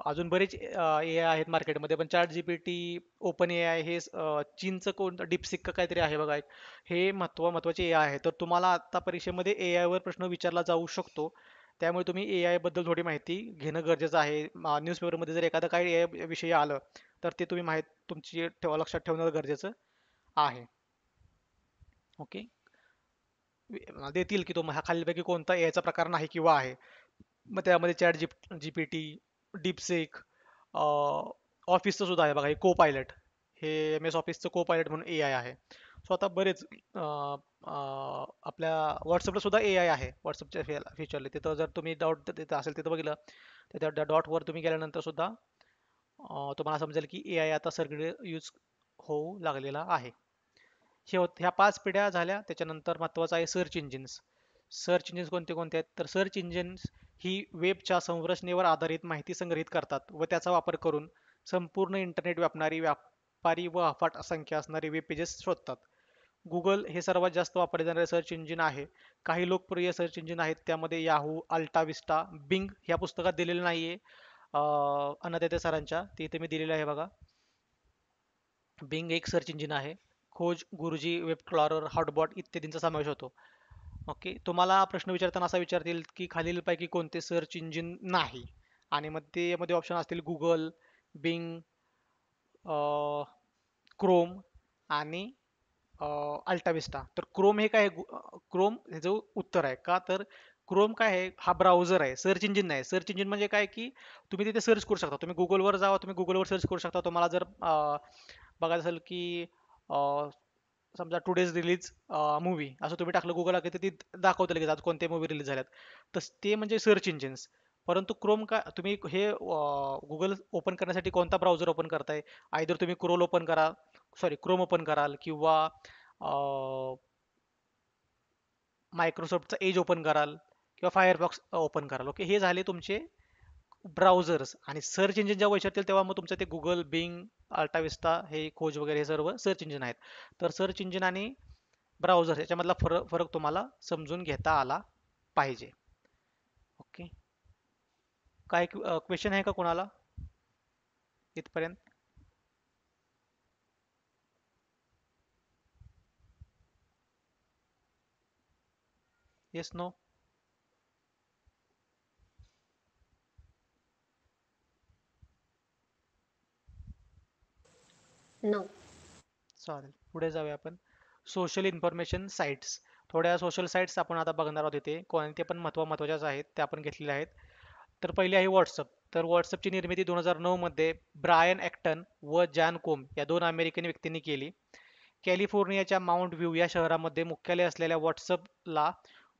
अजून बरेच ए आय आहेत मार्केटमध्ये, पण chat GPT, open A I, हे चीनचं कोणतं डिपसिक का काहीतरी आहे बघा एक, हे महत्त्वाचे ए आय आहे. तर तुम्हाला आत्ता परीक्षेमध्ये ए आय वर प्रश्न विचारला जाऊ शकतो. त्यामुळे तुम्ही ए आय बद्दल थोडी माहिती घेणं गरजेचं आहे. न्यूजपेपरमध्ये जर एखादं काही ए आय विषयी आलं तर ते तुम्ही तुमची लक्षात ठेवणं गरजेचं आहे. ओके. देतील की तुम्हाला खालीलपैकी कोणता ए आयचा प्रकार नाही किंवा आहे. मग त्यामध्ये चॅट जीपीटी, डीपसेक, ऑफिसचं सुद्धा आहे बघा, हे को पायलट, हे एम एस ऑफिसचं को पायलट म्हणून ए आय आहे. सो आता बरेच आपल्या व्हॉट्सअपला सुद्धा ए आय आहे. व्हॉट्सअपच्या फीचरले तिथं जर तुम्ही डाऊट तिथं असेल तिथं बघितलं तर त्या डॉटवर तुम्ही गेल्यानंतर सुद्धा तुम्हाला समजेल की ए आय आता सगळे यूज होऊ लागलेला आहे. ह्या पाच पिढ्या झाल्या. त्याच्यानंतर महत्त्वाचं आहे सर्च इंजिन्स. सर्च इंजिन्स कोणते कोणते आहेत तर सर्च इंजिन्स ही वेबच्या संरचनेवर आधारित माहिती संग्रहित करतात व त्याचा वापर करून संपूर्ण इंटरनेट व्यापणारी व्यापारी व अफाट संख्या असणारे वेब पेजेस शोधतात. गुगल हे सर्वात जास्त वापरले जाणारे सर्च इंजिन आहे. काही लोकप्रिय सर्च इंजिन आहेत त्यामध्ये याहू, अल्टा विस्टा, बिंग. ह्या पुस्तकात दिलेलं नाहीये अनादित्य सरांच्या, ते इथे मी दिलेलं आहे बघा. बिंग एक सर्च इंजिन आहे. खोज, गुरुजी, वेब एक्सप्लोरर, हॉटबॉट इत्यादींचा समावेश होतो. ओके. तुम्हाला प्रश्न विचारताना असा विचारतील की खालीलपैकी कोणते सर्च इंजिन नाही, आणि मग ते यामध्ये ऑप्शन असतील गुगल, बिंग, क्रोम आणि अल्टाविस्टा. तर क्रोम हे काय क्रोम हे जो उत्तर आहे का तर क्रोम काय आहे हा ब्राउझर आहे, सर्च इंजिन नाही. सर्च इंजिन म्हणजे काय की तुम्ही तिथे सर्च करू शकता. तुम्ही गुगलवर जावा, तुम्ही गुगलवर सर्च करू शकता. तुम्हाला जर बघायचं असेल की समजा टुडेज रिलीज मूवी असं तुम्ही टाकलं गुगलला की ते दाखवतं लगेच आज कोणते मूवी रिलीज झाल्यात. तर ते म्हणजे सर्च इंजिन्स. परंतु क्रोम काय तुम्ही हे गुगल ओपन करण्यासाठी कोणता ब्राउझर ओपन करताय? आयदर तुम्ही क्रोल ओपन करा, सॉरी क्रोम ओपन कराल किंवा मायक्रोसॉफ्टचा एज ओपन कराल किंवा फायरफॉक्स ओपन कराल. ओके, हे झाले तुमचे ब्राउझर्स. आणि सर्च इंजिन जेव्हा विचारतील तेव्हा मग तुमचं ते गुगल, बिंग, अल्टाविस्टा हे खोज वगैरे हे सर्व सर्च इंजिन आहेत. तर सर्च इंजिन आणि ब्राउझर याच्यामधला फरक फरक तुम्हाला समजून घेता आला पाहिजे. ओके, काय क्वेश्चन आहे का कोणाला इथपर्यंत? Yes, no? No. चालेल, पुढे जाऊया आपण. Social information sites. थोड्या सोशल साइट्स आपण आता बघणार आहोत इथे, कोणते पण महत्त्वाच्याच आहेत त्या आपण घेतलेल्या आहेत. तर पहिली आहे व्हॉट्सअप. तर व्हॉट्सअपची निर्मिती 2009 मध्ये ब्रायन ॲक्टन व जॅन कोम या दोन अमेरिकन व्यक्तींनी केली. कॅलिफोर्नियाच्या माउंट व्ह्यू या शहरामध्ये मुख्यालय असलेल्या व्हॉट्सअपला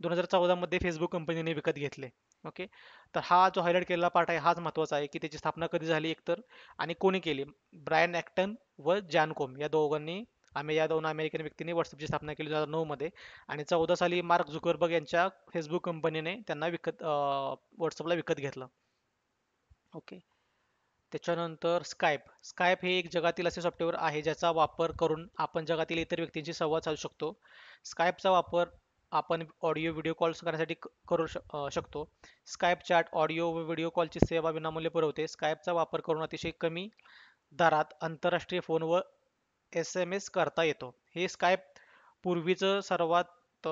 2014 मध्ये फेसबुक कंपनीने विकत घेतले. ओके, तर हा जो हायलाइट केलेला पार्ट आहे हाच महत्त्वाचा आहे की त्याची स्थापना कधी झाली एकतर आणि कोणी केली. ब्रायन ॲक्टन व जॅन कोम या दोघांनी या दोन अमेरिकन व्यक्तींनी व्हॉट्सअपची स्थापना केली 2009 मध्ये. आणि 14 साली मार्क झुकरबर्ग यांच्या फेसबुक कंपनीने त्यांना व्हॉट्सअपला विकत घेतलं. ओके, त्याच्यानंतर स्कायप. स्कायप हे एक जगातील असे सॉफ्टवेअर आहे ज्याचा वापर करून आपण जगातील इतर व्यक्तींशी संवाद साधू शकतो. स्कायपचा वापर आपण ऑडिओ व्हिडिओ कॉल्स करण्यासाठी शकतो. स्कायप चॅट ऑडिओ व व्हिडिओ कॉलची सेवा विनामूल्य पुरवते. स्कायपचा वापर करून अतिशय कमी दरात आंतरराष्ट्रीय फोन व SMS करता येतो. हे स्कायप पूर्वीचं सर्वात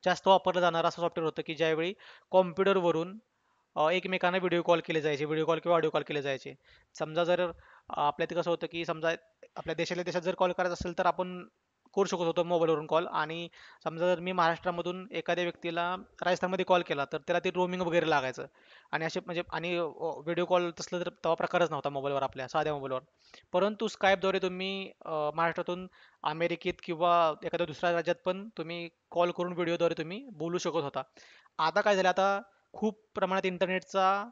जास्त वापरलं जाणारं असं सॉफ्टवेअर होतं की ज्यावेळी कॉम्प्युटरवरून एकमेकांना व्हिडिओ कॉल केले जायचे, व्हिडिओ कॉल किंवा ऑडिओ कॉल केले जायचे. समजा जर आपल्या इथे कसं होतं की समजा आपल्या देशाला देशात जर कॉल करायचा असेल तर आपण करू शकत होतो मोबाईलवरून कॉल. आणि समजा जर मी महाराष्ट्रामधून एखाद्या व्यक्तीला राजस्थानमध्ये कॉल केला तर त्याला ते रोमिंग वगैरे लागायचं. आणि असे म्हणजे आणि व्हिडिओ कॉल तसलं तर तेव्हा प्रकारच नव्हता मोबाईलवर, आपल्या साध्या मोबाईलवर. परंतु स्काईपद्वारे तुम्ही महाराष्ट्रातून अमेरिकेत किंवा एखाद्या दुसऱ्या राज्यात पण तुम्ही कॉल करून व्हिडिओद्वारे तुम्ही बोलू शकत होता. आता काय झालं, आता खूप प्रमाणात इंटरनेटचा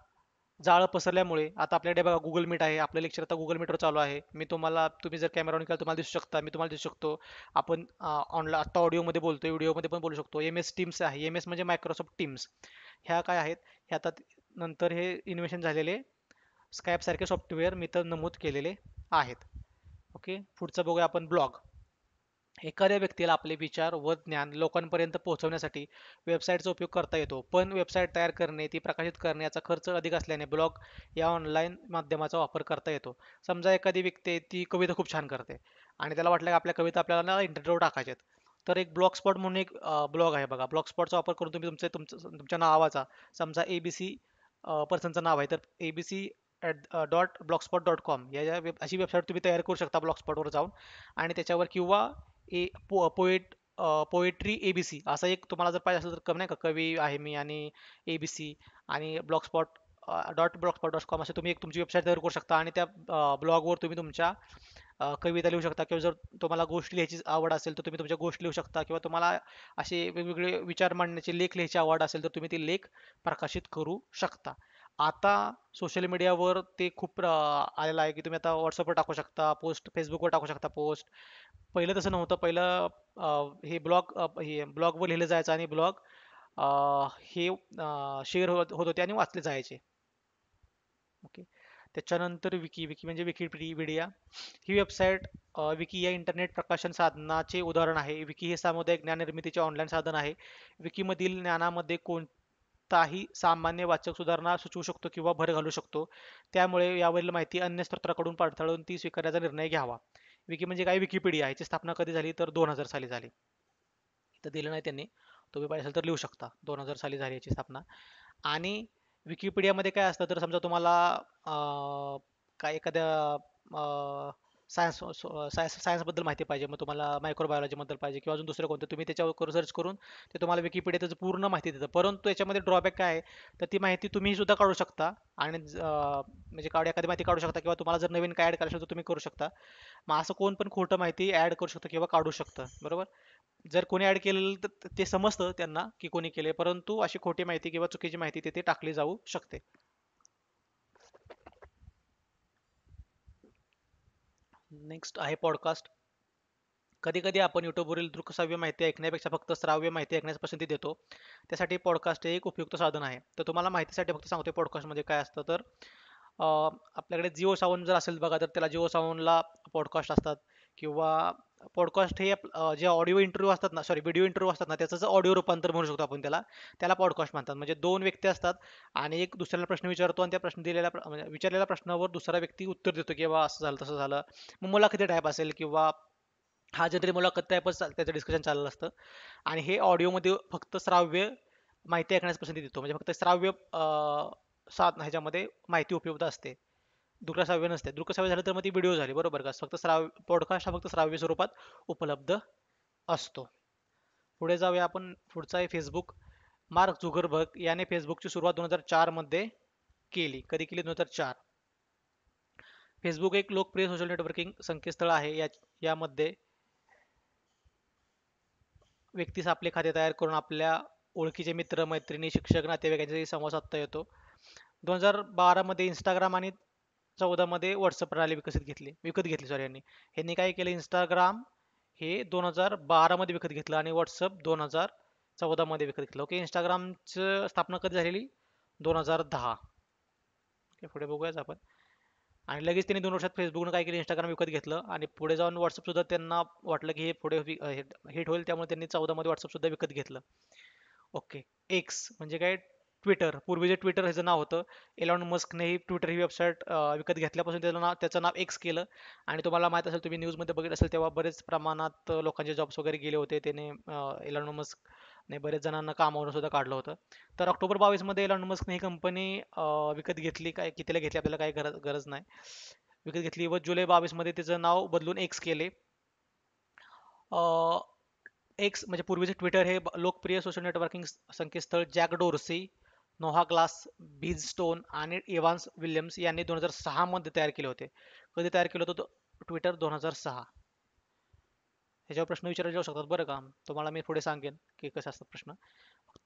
जाळं पसरल्यामुळे आता आपल्याकडे बघा गुगल मीट आहे. आपलं लेक्चर आता गुगल मीटवर चालू आहे. तुम्ही जर कॅमेरा ऑन केला तुम्हाला दिसू शकता, मी तुम्हाला दिसू शकतो. आपण ऑनलाईन आता ऑडिओमध्ये बोलतोय, व्हिडिओमध्ये पण बोलू शकतो. MS टीम्स आहे, MS म्हणजे मायक्रोसॉफ्ट टीम्स. ह्या काय आहेत, हे आता नंतर हे इन्व्हेन्शन झालेले स्कायप सारखे सॉफ्टवेअर मी तर नमूद केलेले आहेत. ओके, पुढचं बघूया आपण ब्लॉग. एखाद्या व्यक्तीला आपले विचार व ज्ञान लोकांपर्यंत पोहोचवण्यासाठी वेबसाईटचा उपयोग करता येतो. पण वेबसाईट तयार करणे, ती प्रकाशित करणे याचा खर्च अधिक असल्याने ब्लॉग या ऑनलाईन माध्यमाचा वापर करता येतो. समजा एखादी व्यक्ती आहे, ती कविता खूप छान करते आणि त्याला वाटलं की आपल्या कविता आपल्याला इंटरनेटवर टाकायच्यात. तर एक ब्लॉग स्पॉट म्हणून एक ब्लॉग आहे बघा. ब्लॉग स्पॉटचा वापर करून तुम्ही तुमच्या नावाचा, समजा ABC पर्सनचं नाव आहे तर ABC .blogspot.com अशी वेबसाईट तुम्ही तयार करू शकता ब्लॉग स्पॉटवर जाऊन. आणि त्याच्यावर किंवा ए पोएट्री ABC असा एक तुम्हाला जर पाहिजे असेल तर नाही का, कवी आहे मी आणि ABC आणि .blogspot.com असे तुम्ही एक तुमची वेबसाईट तयार करू शकता. आणि त्या ब्लॉगवर तुम्ही तुमच्या कविता लिहू शकता किंवा जर तुम्हाला गोष्टी लिहायची आवड असेल तर तुम्ही तुमच्या गोष्टी लिहू शकता किंवा तुम्हाला असे वेगवेगळे विचार मांडण्याचे लेख लिहायची आवड असेल तर तुम्ही ते लेख प्रकाशित करू शकता. आता सोशल मीडियावर ते खूप आलेलं आहे की तुम्ही आता व्हॉट्सअपवर टाकू शकता पोस्ट, फेसबुकवर टाकू शकता पोस्ट. पहिलं तसं नव्हतं. पहिलं हे ब्लॉगवर लिहिलं जायचं आणि ब्लॉग हे शेअर होत होते आणि वाचले जायचे. ओके, त्याच्यानंतर विकी. विकी म्हणजे विकिपीडिया. ही वेबसाईट विकी या इंटरनेट प्रकाशन साधनाचे उदाहरण आहे. विकी हे सामुदायिक ज्ञान निर्मितीचे ऑनलाईन साधन आहे. विकीमधील ज्ञानामध्ये कोणताही सामान्य वाचक सुधारणा सुचवू शकतो किंवा भर घालू शकतो. त्यामुळे यावरील माहिती अन्य स्रोतांकडून पडताळून ती स्वीकारण्याचा निर्णय घ्यावा. विकी म्हणजे काय, विकिपीडिया याची स्थापना कधी झाली तर 2000 साली झाली. इथं दिलं नाही त्यांनी, तुम्ही पाहिजे असेल तर लिहू शकता 2000 साली झाली याची स्थापना. आणि विकिपीडियामध्ये काय असतं तर समजा तुम्हाला काय एखाद्या सायन्स सायन्सबद्दल माहिती पाहिजे, मग तुम्हाला मायक्रोबायोलॉजीबद्दल पाहिजे किंवा अजून दुसरं कोणतं, तुम्ही त्याच्यावर सर्च करून ते तुम्हाला विकिपीडिया त्याचं पूर्ण माहिती देतं. परंतु याच्यामध्ये ड्रॉबॅक काय आहे, तर ती माहिती तुम्ही सुद्धा काढू शकता आणि म्हणजे एखादी माहिती काढू शकता किंवा तुम्हाला जर नवीन काय ॲड करायचं असेल तर तुम्ही करू शकता. मग असं कोण पण खोटं माहिती ॲड करू शकतं किंवा काढू शकतं, बरोबर. जर कोणी ॲड केलेलं तर ते समजतं त्यांना की कोणी केले, परंतु अशी खोटी माहिती किंवा चुकीची माहिती तिथे टाकली जाऊ शकते. नेक्स्ट आहे पॉडकास्ट. कधी कधी आपण युट्यूबवरील दृकश्राव्य माहिती ऐकण्यापेक्षा फक्त श्राव्य माहिती ऐकण्यास पसंती देतो. त्यासाठी पॉडकास्ट हे एक उपयुक्त साधन आहे. तर तुम्हाला माहितीसाठी फक्त सांगतो पॉडकास्टमध्ये काय असतं तर आपल्याकडे जिओ सावन जर असेल बघा, तर त्याला जिओ सावनला पॉडकास्ट असतात. किंवा पॉडकास्ट हे जे ऑडिओ इंटरव्ह्यू असतात ना, सॉरी व्हिडिओ इंटरव्ह्यू असतात ना, त्याचं जर ऑडिओ रूपांतर म्हणू शकतो आपण त्याला. त्याला पॉडकास्ट म्हणतात. म्हणजे दोन व्यक्ती असतात आणि एक दुसऱ्याला प्रश्न विचारतो आणि त्या प्रश्न म्हणजे विचारलेल्या प्रश्नावर दुसरा व्यक्ती उत्तर देतो की बाबा असं झालं तसं झालं. मग मुलाखती टाईप असेल किंवा हा जनरली मुलाखत टाईपच त्याचं डिस्कशन चाललं असतं. आणि हे ऑडिओमध्ये फक्त श्राव्य माहिती ऐकण्यास पसंती देतो. म्हणजे फक्त श्राव्य साधन ह्याच्यामध्ये माहिती उपलब्ध असते. दृकश्राव्य नसते. दृकश्राव्य झालं तर मग ती व्हिडिओ झाली, बरोबर का. फक्त पॉडकास्ट हा फक्त श्राव्य स्वरूपात उपलब्ध असतो. पुढे जाऊया आपण. पुढचा आहे फेसबुक. मार्क झुकरबर्ग याने फेसबुकची सुरुवात 2004 मध्ये केली. कधी केली? 2004. फेसबुक एक लोकप्रिय सोशल नेटवर्किंग संकेतस्थळ आहे. यामध्ये व्यक्तीस आपले खाते तयार करून आपल्या ओळखीचे मित्र, मैत्रिणी, शिक्षक, नातेवाईकांशी संवाद साधता येतो. 2012 मध्ये इंस्टाग्राम आणि 14 मध्ये व्हॉट्सअप प्रणाली विकत घेतली सॉरी यांनी. ह्यांनी काय केलं, इंस्टाग्राम हे 2012 मध्ये विकत घेतलं आणि व्हॉट्सअप 2014 मध्ये विकत घेतलं. ओके, इंस्टाग्रामचं स्थापना कधी झालेली? 2010. ओके, पुढे बघूयाच आपण. आणि लगेच त्यांनी 2 वर्षात फेसबुकनं काय केलं, इंस्टाग्राम विकत घेतलं आणि पुढे जाऊन व्हॉट्सअप सुद्धा त्यांना वाटलं की हे पुढे हिट होईल, त्यामुळे त्यांनी 14 मध्ये व्हॉट्सअप सुद्धा विकत घेतलं. ओके. एक्स म्हणजे काय? ट्विटर. पूर्वी जे ट्विटर ह्याचं नाव होतं, एलॉन मस्कने ही ट्विटर ही वेबसाईट विकत घेतल्यापासून त्याचं नाव एक्स केलं. आणि तुम्हाला माहित असेल, तुम्ही न्यूजमध्ये बघितलं असेल, तेव्हा बरेच प्रमाणात लोकांचे जॉब्स वगैरे गेले होते. त्याने एलॉन मस्कने बरेच जणांना कामावरून सुद्धा काढलं होतं. तर ऑक्टोबर 22 मध्ये एलॉन मस्कने ही कंपनी विकत घेतली. काय कितीला घेतली आपल्याला काही गरज गरज नाही. विकत घेतली व जुलै 22 मध्ये तिचं नाव बदलून एक्स केले. एक्स म्हणजे पूर्वीचे ट्विटर हे लोकप्रिय सोशल नेटवर्किंग संकेतस्थळ जॅक डोर्सी, नोहा ग्लास, बीज स्टोन आणि एव्हान्स विल्यम्स यांनी 2006 मध्ये तयार केले होते. कधी तयार केलं होतं? ट्विटर 2006. ह्याच्यावर प्रश्न विचारले जाऊ शकतात, बरं का. तुम्हाला मी पुढे सांगेन की कसे असतात प्रश्न.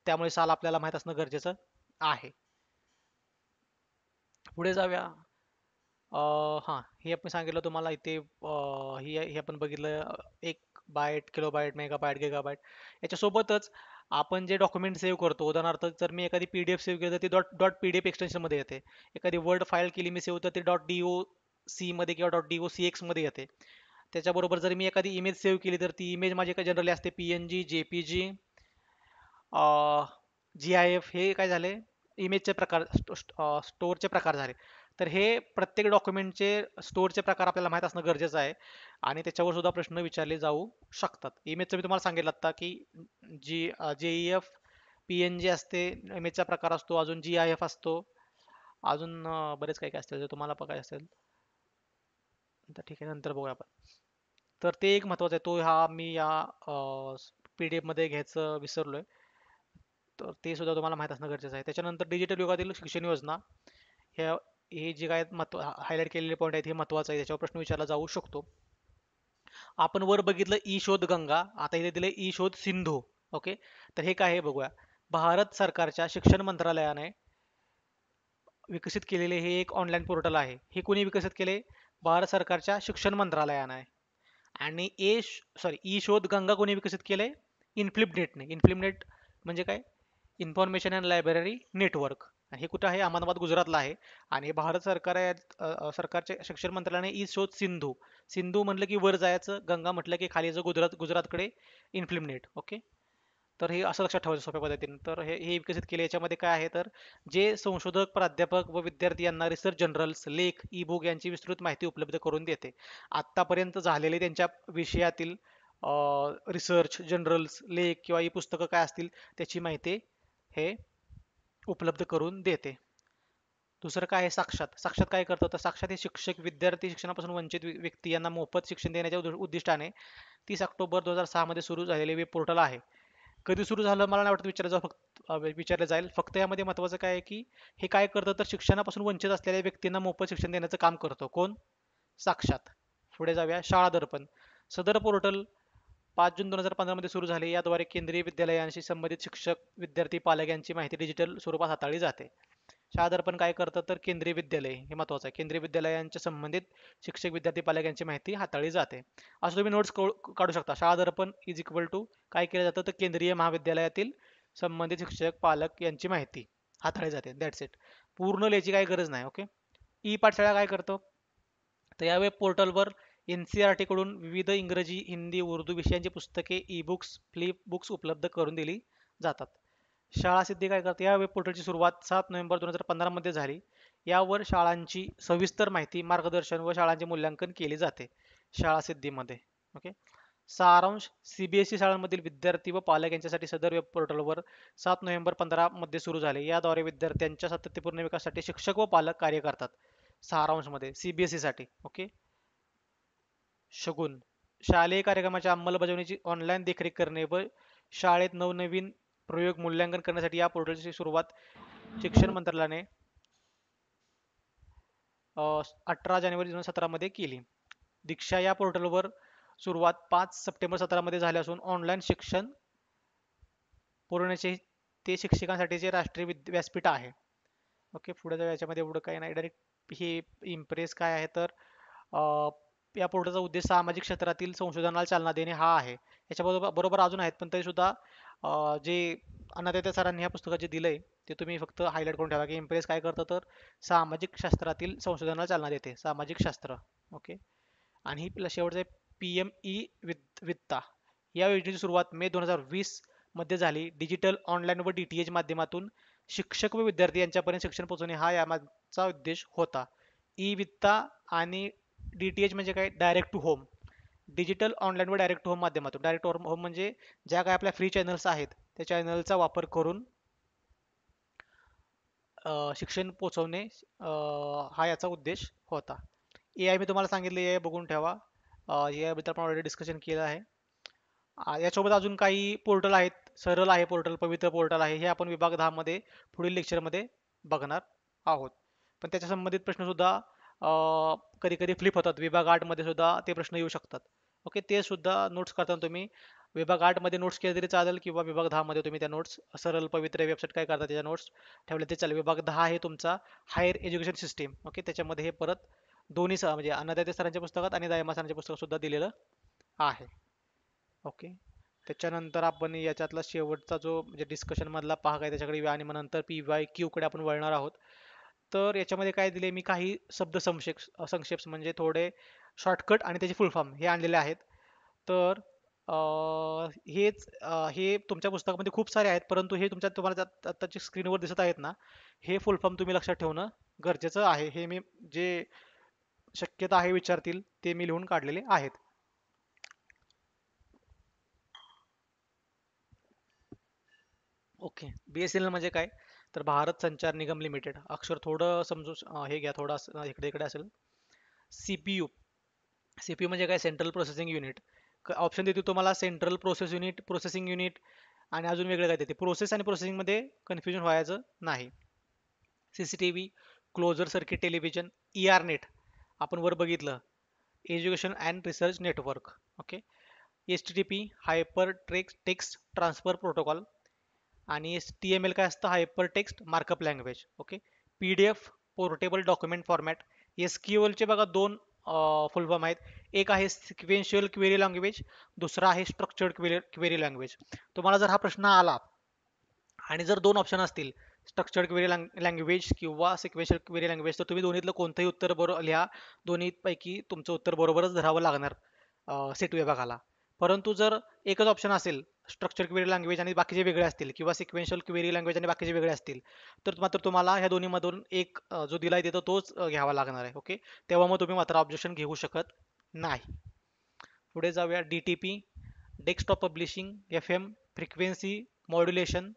त्यामुळे साल आपल्याला माहित असणं गरजेचं आहे. पुढे जाऊया. हां, हे आपण सांगितलं तुम्हाला इथे. हे आपण बघितलं, 1 बाईट, किलोबाईट, मेगाबाईट, गिगाबाईट. याच्यासोबतच आपण जे डॉक्युमेंट सेव्ह करतो, उदाहरणार्थ जर मी एखादी पीडीएफ सेव्ह केली तर ती डॉट डॉट पीडीएफ एक्सटेन्शनमध्ये येते. एखादी वर्ड फाईल केली मी सेव्ह, तर ती डॉट डी ओ सी मध्ये किंवा dot D O C X मध्ये येते. त्याच्याबरोबर जर मी एखादी इमेज सेव्ह केली तर ती इमेज माझी काय जनरली असते PNG, JPG, G I F. हे काय झाले, इमेजचे प्रकार, स्टोअरचे प्रकार झाले. तर हे प्रत्येक डॉक्युमेंटचे स्टोअरचे प्रकार आपल्याला माहीत असणं गरजेचं आहे आणि त्याच्यावर सुद्धा प्रश्न विचारले जाऊ शकतात. इमेजचं मी तुम्हाला सांगितलं आता की जी जेईएफ, पी एन जी असते, इमेजचा प्रकार असतो. अजून जी आय एफ असतो. अजून बरेच काही काय असते जर तुम्हाला बघायचं असेल तर. ठीक आहे, नंतर बघूया आपण. तर ते एक महत्वाचं आहे. तो हा मी या पीडीएफ मध्ये घ्यायचं विसरलोय. तर ते सुद्धा तुम्हाला माहित असणं गरजेचं आहे. त्याच्यानंतर डिजिटल युगातील शिक्षण योजना. ह्या हे जे काय हायलाइट केलेले पॉईंट आहेत हे महत्वाचं आहे. त्याच्यावर प्रश्न विचारला जाऊ शकतो. आपण वर बघितलं ई शोध गंगा, आता इथे दिलंय ई शोध सिंधू. ओके, तर हे काय आहे बघूया. भारत सरकारच्या शिक्षण मंत्रालयाने विकसित केलेले हे एक ऑनलाईन पोर्टल आहे. हे कोणी विकसित केले? भारत सरकारच्या शिक्षण मंत्रालयाने. आणि ई शोध गंगा कोणी विकसित केले? इन्फ्लिपनेटने. इन्फ्लिपनेट म्हणजे काय? Information and library network. हे कुठं आहे? अहमदाबाद, गुजरातला आहे. आणि हे भारत सरकार सरकारच्या शिक्षण मंत्रालयाने ई शोध सिंधू. सिंधू म्हटलं की वर जायचं, गंगा म्हटलं की खाली यायचं, गुजरातकडे इन्फ्लिमनेट. ओके, तर हे असं लक्षात ठेवायचं सोप्या पद्धतीने. तर हे विकसित केले. याच्यामध्ये काय आहे तर जे संशोधक, प्राध्यापक व विद्यार्थी यांना रिसर्च जर्नल्स, लेख, ई बुक यांची विस्तृत माहिती उपलब्ध करून देते. आतापर्यंत झालेले त्यांच्या विषयातील रिसर्च जर्नल्स, लेख किंवा ई पुस्तकं काय असतील त्याची माहिती हे उपलब्ध करून देते. दुसरं काय आहे साक्षात. साक्षात काय करतं तर साक्षात हे शिक्षक विद्यार्थी शिक्षणापासून वंचित व्यक्ती यांना मोफत शिक्षण देण्याच्या उद्दिष्टाने 30 ऑक्टोबर 2006 मध्ये सुरू झालेले वेब पोर्टल आहे. कधी सुरू झालं मला नाही वाटत विचारलं जाईल. फक्त यामध्ये महत्त्वाचं काय आहे की हे काय करतं तर शिक्षणापासून वंचित असलेल्या व्यक्तींना मोफत शिक्षण देण्याचं काम करतो. कोण? साक्षात. पुढे जाऊया शाळा दर्पण. सदर पोर्टल 5 जून 2015 मध्ये सुरू झाले. याद्वारे केंद्रीय विद्यालयांशी संबंधित शिक्षक, विद्यार्थी, पालक यांची माहिती डिजिटल स्वरूपात हाताळली जाते. शाळा दर्पण काय करतं तर केंद्रीय विद्यालय हे महत्त्वाचं आहे. केंद्रीय विद्यालयांच्या संबंधित शिक्षक, विद्यार्थी, पालक यांची माहिती हाताळली जाते. असं तुम्ही नोट्स काढू शकता. शाळा दर्पण इज इक्वल टू काय केलं जातं तर केंद्रीय महाविद्यालयातील संबंधित शिक्षक, पालक यांची माहिती हाताळली जाते. That's it. पूर्ण लिहायची काही गरज नाही. ओके. ई पाठशाळा काय करतो तर या वेब पोर्टलवर NCERT कडून विविध इंग्रजी, हिंदी, उर्दू विषयांची पुस्तके, ई बुक्स, फ्लिप बुक्स उपलब्ध करून दिली जातात. शाळा सिद्धी काय करते या वेब पोर्टलची सुरुवात 7 नोव्हेंबर 2015 मध्ये झाली. यावर शाळांची सविस्तर माहिती, मार्गदर्शन व शाळांचे मूल्यांकन केले जाते शाळा सिद्धीमध्ये. ओके. सारांश CBSE शाळांमधील विद्यार्थी व पालक यांच्यासाठी सदर वेब पोर्टलवर 7 नोव्हेंबर 2015 मध्ये सुरू झाले. याद्वारे विद्यार्थ्यांच्या सातत्यपूर्ण विकासासाठी शिक्षक व पालक कार्य करतात. सारांशमध्ये CBSE साठी. ओके. शगुन शालेय कार्यक्रमाच्या अंमलबजावणीची ऑनलाईन देखरेख करणे व शाळेत नवनवीन प्रयोग मूल्यांकन करण्यासाठी या पोर्टलची सुरुवात शिक्षण मंत्रालयाने 18 जानेवारी 2017 मध्ये केली. दीक्षा या पोर्टलवर सुरुवात 5 सप्टेंबर 17 मध्ये झाली असून ऑनलाईन शिक्षण पुरवण्याचे ते शिक्षकांसाठीचे राष्ट्रीय व्यासपीठ आहे. ओके. पुढे जाऊ. याच्यामध्ये एवढं काही नाही. डायरेक्ट हे इम्प्रेस काय आहे तर या पोर्टलचा उद्देश सामाजिक क्षेत्रातील संशोधनाला चालना देणे हा आहे. याच्याबरोबर बरोबर अजून आहेत पण तरी सुद्धा जे अनाथाते सरांनी ह्या पुस्तकात जे दिलंय ते तुम्ही फक्त हायलाईट करून ठेवा की इम्प्रेस काय करतं तर सामाजिक शास्त्रातील संशोधनाला चालना देते. सामाजिक शास्त्र. ओके. आणि ही शेवटचं आहे PME वित्ता. या योजनेची सुरुवात मे 2020 मध्ये झाली. डिजिटल, ऑनलाईन व DTH माध्यमातून शिक्षक व विद्यार्थी यांच्यापर्यंत शिक्षण पोहोचवणे हा यामागचा उद्देश होता. ई वित्ता आणि DTH म्हणजे काय direct to home. Digital, online व डायरेक्ट टू होम माध्यमातून. डायरेक्ट होम म्हणजे ज्या काय आपल्या फ्री चॅनल्स आहेत त्या चॅनलचा वापर करून शिक्षण पोहोचवणे हा याचा उद्देश होता. AI मी तुम्हाला सांगितले AI बघून ठेवा. AI बद्दल आपण ऑलरेडी डिस्कशन केलं आहे. यासोबत अजून काही पोर्टल आहेत. सरळ आहे पोर्टल, पवित्र पोर्टल आहे. हे आपण विभाग 10 मध्ये पुढील लेक्चरमध्ये बघणार आहोत. पण त्याच्या संबंधित प्रश्न सुद्धा कधी कधी फ्लिप होतात. विभाग 8 मध्ये सुद्धा ते प्रश्न येऊ शकतात. ओके. ते सुद्धा नोट्स करताना तुम्ही विभाग 8 मध्ये नोट्स केले तरी चालेल किंवा विभाग 10 मध्ये तुम्ही त्या नोट्स सरळ पवित्र वेबसाईट काय करतात त्याच्या नोट्स ठेवले ते चालेल. विभाग 10 आहे तुमचा हायर एज्युकेशन सिस्टीम. ओके. त्याच्यामध्ये हे परत दोन्ही म्हणजे अन्नदाते सरांच्या पुस्तकात आणि दायमा सरांच्या पुस्तकात सुद्धा दिलेलं आहे. ओके. त्याच्यानंतर आपण याच्यातला शेवटचा जो म्हणजे डिस्कशन मधला भाग आहे त्याच्याकडे आणि मग नंतर PYQ कडे आपण वळणार आहोत. तर याच्यामध्ये काय दिले मी काही शब्द संक्षेप म्हणजे थोडे शॉर्टकट आणि त्याचे फुल फॉर्म हे आणलेले आहेत. तर हे तुमच्या पुस्तकामध्ये खूप सारे आहेत परंतु हे तुम्हाला आत्ताच्या स्क्रीनवर दिसत आहेत ना हे फुल फॉर्म तुम्ही लक्षात ठेवणं गरजेचं आहे. हे मी जे शक्यता आहे विचारतील ते मी लिहून काढलेले आहेत. ओके. BSNL म्हणजे काय तर भारत संचार निगम लिमिटेड. अक्षर थोडं समजू हे घ्या थोडं इकडे इकडे असेल. CPU म्हणजे काय सेंट्रल प्रोसेसिंग युनिट. ऑप्शन देते तुम्हाला central process unit, processing unit आणि अजून वेगळं काय देते. प्रोसेस आणि प्रोसेसिंग मध्ये कन्फ्युजन व्हायचं नाही. CCTV, closure circuit television, ERNet आपण वर बघितलं education and research network. Okay. HTTP hyper text transfer protocol आणि TML काय असतं hyper text markup language. Okay. PDF portable document format. SQL चे बघा दोन फुल फॉर्म आहेत. एक आहे सिक्वेन्शियल क्वेरी लँग्वेज, दुसरा आहे स्ट्रक्चर्ड क्वेरी लँग्वेज. तुम्हाला जर हा प्रश्न आला आणि जर दोन ऑप्शन असतील स्ट्रक्चर्ड क्वेरी लँग्वेज किंवा सिक्वेन्शियल क्वेरी लँग्वेज तर तुम्ही दोन्हीतलं कोणतंही उत्तर बरोबर लिहा. दोन्हीपैकी तुमचं उत्तर बरोबरच धरावं लागणार सेट विभागाला. परंतु जर एकच ऑप्शन असेल स्ट्रक्चर क्वेरी लँग्वेज आणि बाकीचे वेगळे असतील किंवा सिक्वेन्शियल क्वेरी लँग्वेज आणि बाकीचे वेगळे असतील तर मात्र तुम्हाला ह्या दोन्हीमधून एक जो दिलाय तिथं तोच घ्यावा लागणार आहे. ओके. तेव्हा मग तुम्ही मात्र ऑब्जेक्शन घेऊ शकत नाही. पुढे जाऊया. DTP desktop publishing, FM frequency modulation,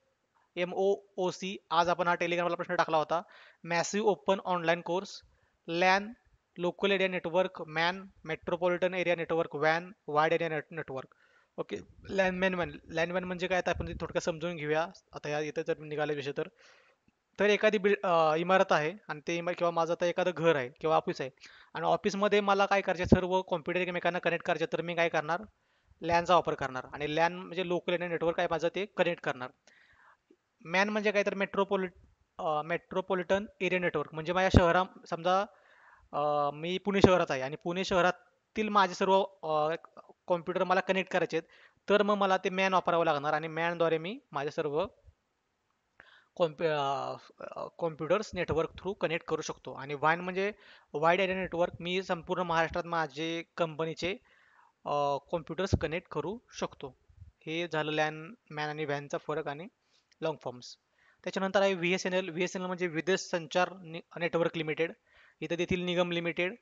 MOOC. आज आपण हा टेलिग्रामला प्रश्न टाकला होता. Massive open online course. LAN, local area network. MAN, metropolitan area network. वॅन, wide area network. Okay. LAN MAN म्हणजे काय, आता आपण ते थोडक्यात समजून घेऊया. आता या इथे जर निघाले विषय तर एखादी इमारत आहे आणि ते किंवा माझं आता एखादं घर आहे किंवा ऑफिस आहे आणि ऑफिसमध्ये मला काय करायचे, सर्व कॉम्प्युटर एकमेकांना कनेक्ट करायचे, तर मी काय करणार, लॅनचा वापर करणार. आणि लॅन म्हणजे लोकल एरिया नेटवर्क आहे माझं, ते कनेक्ट करणार. मॅन म्हणजे काय, तर मेट्रोपॉलिटन एरिया नेटवर्क म्हणजे माझ्या समजा मी पुणे शहरात आहे आणि पुणे शहरातील माझे सर्व कॉम्प्युटर मला कनेक्ट करायचे आहेत, तर मग मला ते मॅन वापरावं लागणार आणि मॅनद्वारे मी माझे सर्व कॉम्प्युटर्स नेटवर्क थ्रू कनेक्ट करू शकतो. आणि वान म्हणजे वाईड एरिया नेटवर्क, मी संपूर्ण महाराष्ट्रात माझे कंपनीचे कॉम्प्युटर्स कनेक्ट करू शकतो. हे झालं लॅन, मॅन आणि व्हॅनचा फरक आणि लॉंग फॉर्म्स. त्याच्यानंतर आहे VSNL. VSNL म्हणजे विदेश संचार नेटवर्क लिमिटेड. इथं देखील निगम लिमिटेड.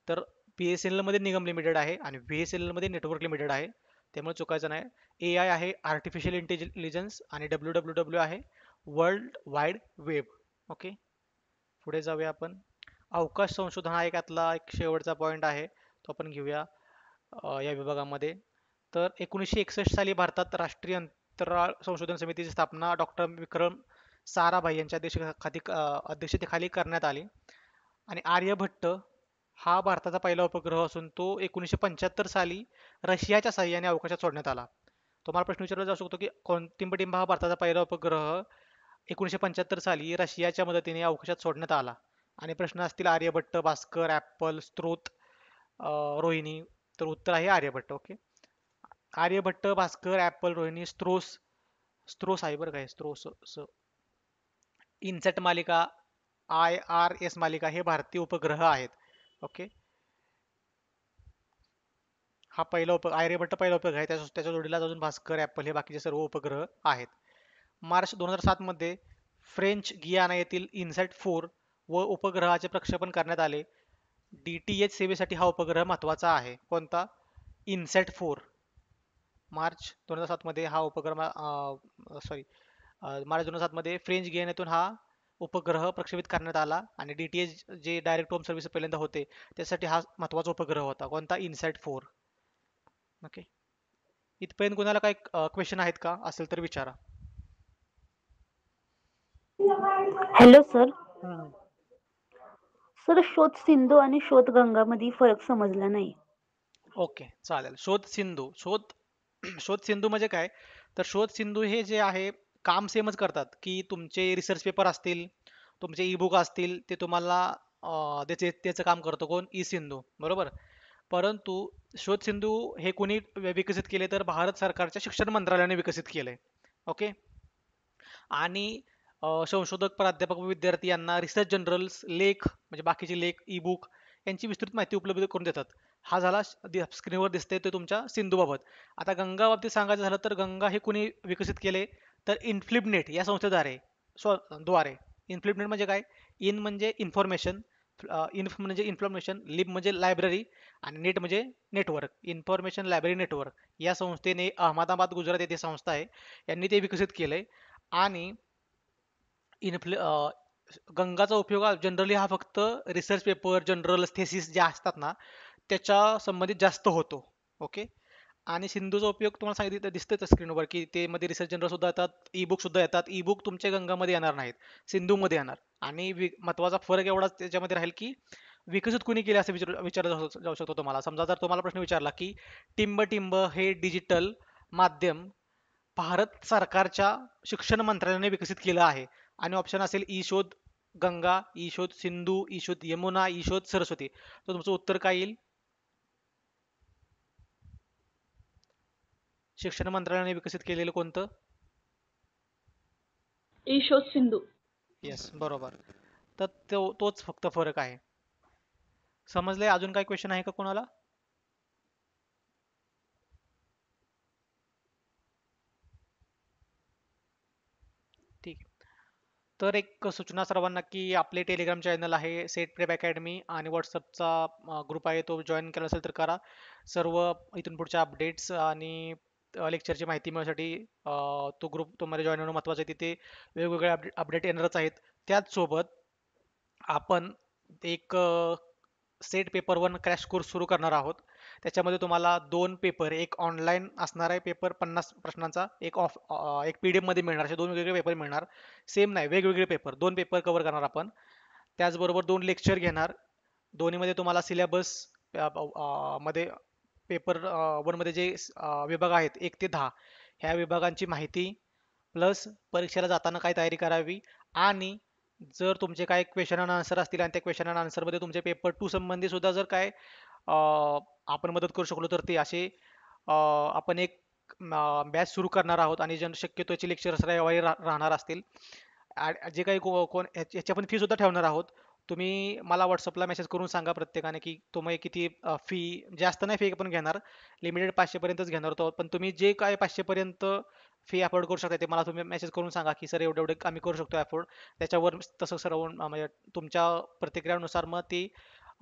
तर BSNL मध्ये निगम लिमिटेड आहे आणि VSNL मध्ये नेटवर्क लिमिटेड आहे, त्यामुळे चुकायचं नाही. AI आहे आर्टिफिशियल इंटेलिजन्स आणि WWW आहे वर्ल्ड वाईड वेब. ओके, पुढे जाऊया आपण. अवकाश संशोधन हा एक यातला एक शेवटचा पॉईंट आहे, तो आपण घेऊया या विभागामध्ये. तर 1961 साली भारतात राष्ट्रीय अंतराळ संशोधन समितीची स्थापना डॉक्टर विक्रम साराभाई यांच्या अध्यक्षतेखाली करण्यात आली. आणि आर्यभट्ट हा भारताचा पहिला उपग्रह असून तो 1975 साली रशियाच्या साहाय्याने अवकाशात सोडण्यात आला. तुम्हाला प्रश्न विचारला जाऊ शकतो की टिंबटिंब हा भारताचा पहिला उपग्रह 1975 साली रशियाच्या मदतीने अवकाशात सोडण्यात आला. आणि प्रश्न असतील आर्यभट्ट, भास्कर, ॲपल, स्त्रोत, रोहिणी. तर उत्तर आहे आर्यभट्ट. ओके. आर्यभट्ट, भास्कर, ॲपल, रोहिणी, स्त्रोस आहे बरं काय, इन्सॅट मालिका, IRS मालिका हे भारतीय उपग्रह आहेत. ओके. हा आर्यभट्ट पहिला उपग्रह आहे, त्याच्या जोडीला अजून भास्कर, ॲपल हे बाकीचे सर्व उपग्रह आहेत. मार्च 2007 मध्ये फ्रेंच गियाना येथील इन्सॅट 4 व उपग्रहाचे प्रक्षेपण करण्यात आले. DTH सेवेसाठी हा उपग्रह महत्वाचा आहे. कोणता? इन्सॅट 4. मार्च 2007 मध्ये हा उपग्रह मार्च 2007 मध्ये फ्रेंच गियानातून हा उपग्रह प्रक्षेपित करण्यात आला आणि DTH जे डायरेक्ट होम सर्व्हिस पहिल्यांदा होते, त्यासाठी हा महत्वाचा उपग्रह होता. कोणता? इन्सॅट 4. ओके. इथपर्यंत कोणाला काही क्वेश्चन आहेत का? असेल तर विचारा. Hello sir. हम्म. सर, शोध सिंधू आणि शोध गंगामध्ये फरक समजला नाही. ओके, चालेल. शोध सिंधू म्हणजे काय, तर शोध सिंधू हे जे आहे काम सेमच करतात, की तुमचे रिसर्च पेपर असतील, तुमचे ई बुक असतील, ते तुम्हाला त्याचं काम करतो कोण? ई सिंधू, बरोबर. परंतु शोध सिंधू हे कोणी विकसित केले, तर भारत सरकारच्या शिक्षण मंत्रालयाने विकसित केलंय. ओके. आणि संशोधक, प्राध्यापक व विद्यार्थी यांना रिसर्च जनरल्स, लेख म्हणजे बाकीचे लेख, ई बुक यांची विस्तृत माहिती उपलब्ध करून देतात. हा झाला स्क्रीनवर दिसतंय ते तुमच्या सिंधूबाबत. आता गंगा बाबतीत सांगायचं झालं तर गंगा हे कुणी विकसित केले, तर इन्फ्लिबनेट या संस्थेद्वारे द्वारे. इन्फ्लिबनेट म्हणजे काय? इन म्हणजे इन्फॉर्मेशन, इन्फ म्हणजे इन्फॉर्मेशन, लिब म्हणजे लायब्ररी आणि नेट म्हणजे नेटवर्क. इन्फॉर्मेशन लायब्ररी नेटवर्क या संस्थेने, अहमदाबाद गुजरात येथे संस्था आहे, यांनी ते विकसित केलंय. आणि गंगाचा उपयोग जनरली हा फक्त रिसर्च पेपर, जनरल थेसिस जे असतात ना, त्याच्या संबंधित जास्त होतो. ओके. आणि सिंधूचा उपयोग तुम्हाला सांगितलं दिसतंच स्क्रीनवर, की ते मध्ये रिसर्च जनरल सुद्धा येतात, ई बुक सुद्धा येतात. ई बुक तुमच्या गंगामध्ये येणार नाहीत, सिंधूमध्ये येणार. आणि महत्वाचा फरक एवढाच त्याच्यामध्ये राहील, की विकसित कुणी केले असं विचारलं जाऊ शकतो तुम्हाला. समजा जर तुम्हाला प्रश्न विचारला, की टिंब हे डिजिटल माध्यम भारत सरकारच्या शिक्षण मंत्रालयाने विकसित केलं आहे, आणि ऑप्शन असेल ई शोध गंगा, ई शोध सिंधू, ई शोध यमुना, ई शोध सरस्वती, तर तुमचं उत्तर काय येईल? शिक्षण मंत्रालयाने विकसित केलेलं कोणतं? ई शोध सिंधू. येस, बरोबर. तर तोच फक्त फरक आहे. समजले? अजून काय क्वेश्चन आहे का कोणाला? ठीक. तर एक सूचना सर्वांना, की आपले टेलिग्राम चॅनल आहे सेट प्रेप अकॅडमी, आणि व्हॉट्सअपचा ग्रुप आहे, तो जॉईन केला असेल तर करा. सर्व इथून पुढच्या अपडेट्स आणि लेक्चरची माहिती मिळण्यासाठी तो ग्रुप तुम्हाला जॉईन होणं महत्त्वाचं आहे. तिथे वेगवेगळे अपडेट येणारच आहेत. त्याचसोबत आपण एक set paper one crash course सुरू करणार आहोत. त्याच्यामध्ये तुम्हाला दोन पेपर, एक ऑनलाईन असणार आहे पेपर 50 प्रश्नांचा, एक PDF मध्ये मिळणार, असे दोन वेगवेगळे पेपर मिळणार. सेम नाही, वेगवेगळे पेपर, दोन पेपर कव्हर करणार आपण. त्याचबरोबर दोन लेक्चर घेणार. दोन्हीमध्ये तुम्हाला सिलेबस मध्ये पेपर वन मध्ये जे विभाग आहेत 1 ते 10, ह्या विभागांची माहिती प्लस परीक्षेला जाताना काय तयारी करावी, आणि जर तुमचे काय क्वेश्चन अँड आन्सर असतील आणि त्या क्वेश्चन अँड आन्सर मध्ये तुमचे पेपर 2 संबंधी सुद्धा जर काय आपण मदत करू शकलो तर ते असे आपण एक बॅच सुरू करणार आहोत. आणि शक्यतो याचे लेक्चर्स रविवारी राहणार असतील. जे काही कोण याची आपण फी सुद्धा ठेवणार आहोत. तुम्ही मला व्हॉट्सअपला मेसेज करून सांगा प्रत्येकाने की तुम्ही किती फी, जास्त नाही फी पण घेणार, लिमिटेड 500 पर्यंतच घेणार होतो. पण तुम्ही जे काय 500 पर्यंत फी अफोर्ड करू शकता ते मला तुम्ही मेसेज करून सांगा की सर एवढे एवढे आम्ही करू शकतो अफोर्ड. त्याच्यावर तसं सर्व म्हणजे तुमच्या प्रतिक्रियानुसार मग ती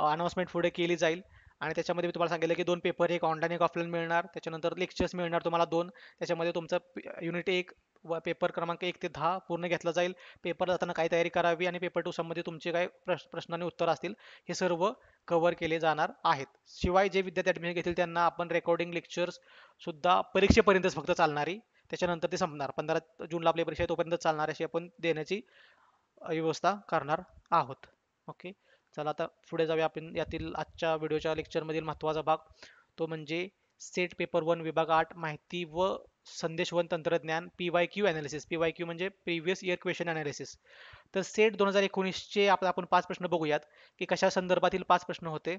अनाउन्समेंट पुढे केली जाईल. आणि त्याच्यामध्ये मी तुम्हाला सांगितलं की दोन पेपर, एक ऑनलाईन एक ऑफलाईन मिळणार. त्याच्यानंतर लेक्चर्स मिळणार तुम्हाला दोन. त्याच्यामध्ये तुमचं युनिट 1 व पेपर क्रमांक 1 ते 10 पूर्ण घेतला जाईल. पेपर जाताना काय तयारी करावी आणि पेपर 2 संबंधी तुमचे काय प्रश्न आणि उत्तर असतील हे सर्व कव्हर केले जाणार आहेत. शिवाय जे विद्यार्थी ॲडमिशन घेतील त्यांना आपण रेकॉर्डिंग लेक्चर्स सुद्धा परीक्षेपर्यंतच फक्त चालणारी, त्याच्यानंतर ते संपणार. 15 जूनला आपली परीक्षा आहे तोपर्यंत चालणार अशी आपण देण्याची व्यवस्था करणार आहोत. ओके, चला आता पुढे जाऊया आपण यातील आजच्या व्हिडिओच्या लेक्चरमधील महत्त्वाचा भाग, तो म्हणजे सेट पेपर वन विभाग 8 माहिती व संदेशवन तंत्रज्ञान PYQ अनालिसिस. PYQ म्हणजे प्रिव्हियस इयर क्वेश्चन अनालिसिस. तर सेट 2019चे आपण 5 प्रश्न बघूयात की कशा संदर्भातील 5 प्रश्न होते.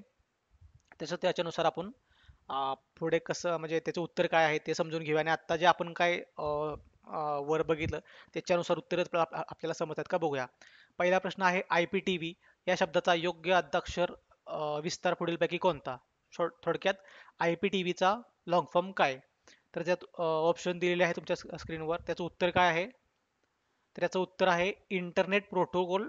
त्याच्यानुसार आपण पुढे कसं म्हणजे त्याचं उत्तर काय आहे ते समजून घेऊया. आणि आत्ता जे आपण काय वर बघितलं त्याच्यानुसार उत्तरच आपल्याला समजतात का बघूया. पहिला प्रश्न आहे IPTV या शब्दाचा योग्य अद्धाक्षर विस्तार पुढीलपैकी कोणता. थोडक्यात IPTVचा लॉंग फॉर्म काय. तर त्यात ऑप्शन दिलेले आहे तुमच्या स्क्रीनवर. त्याचं उत्तर काय आहे, तर याचं उत्तर आहे इंटरनेट प्रोटोकॉल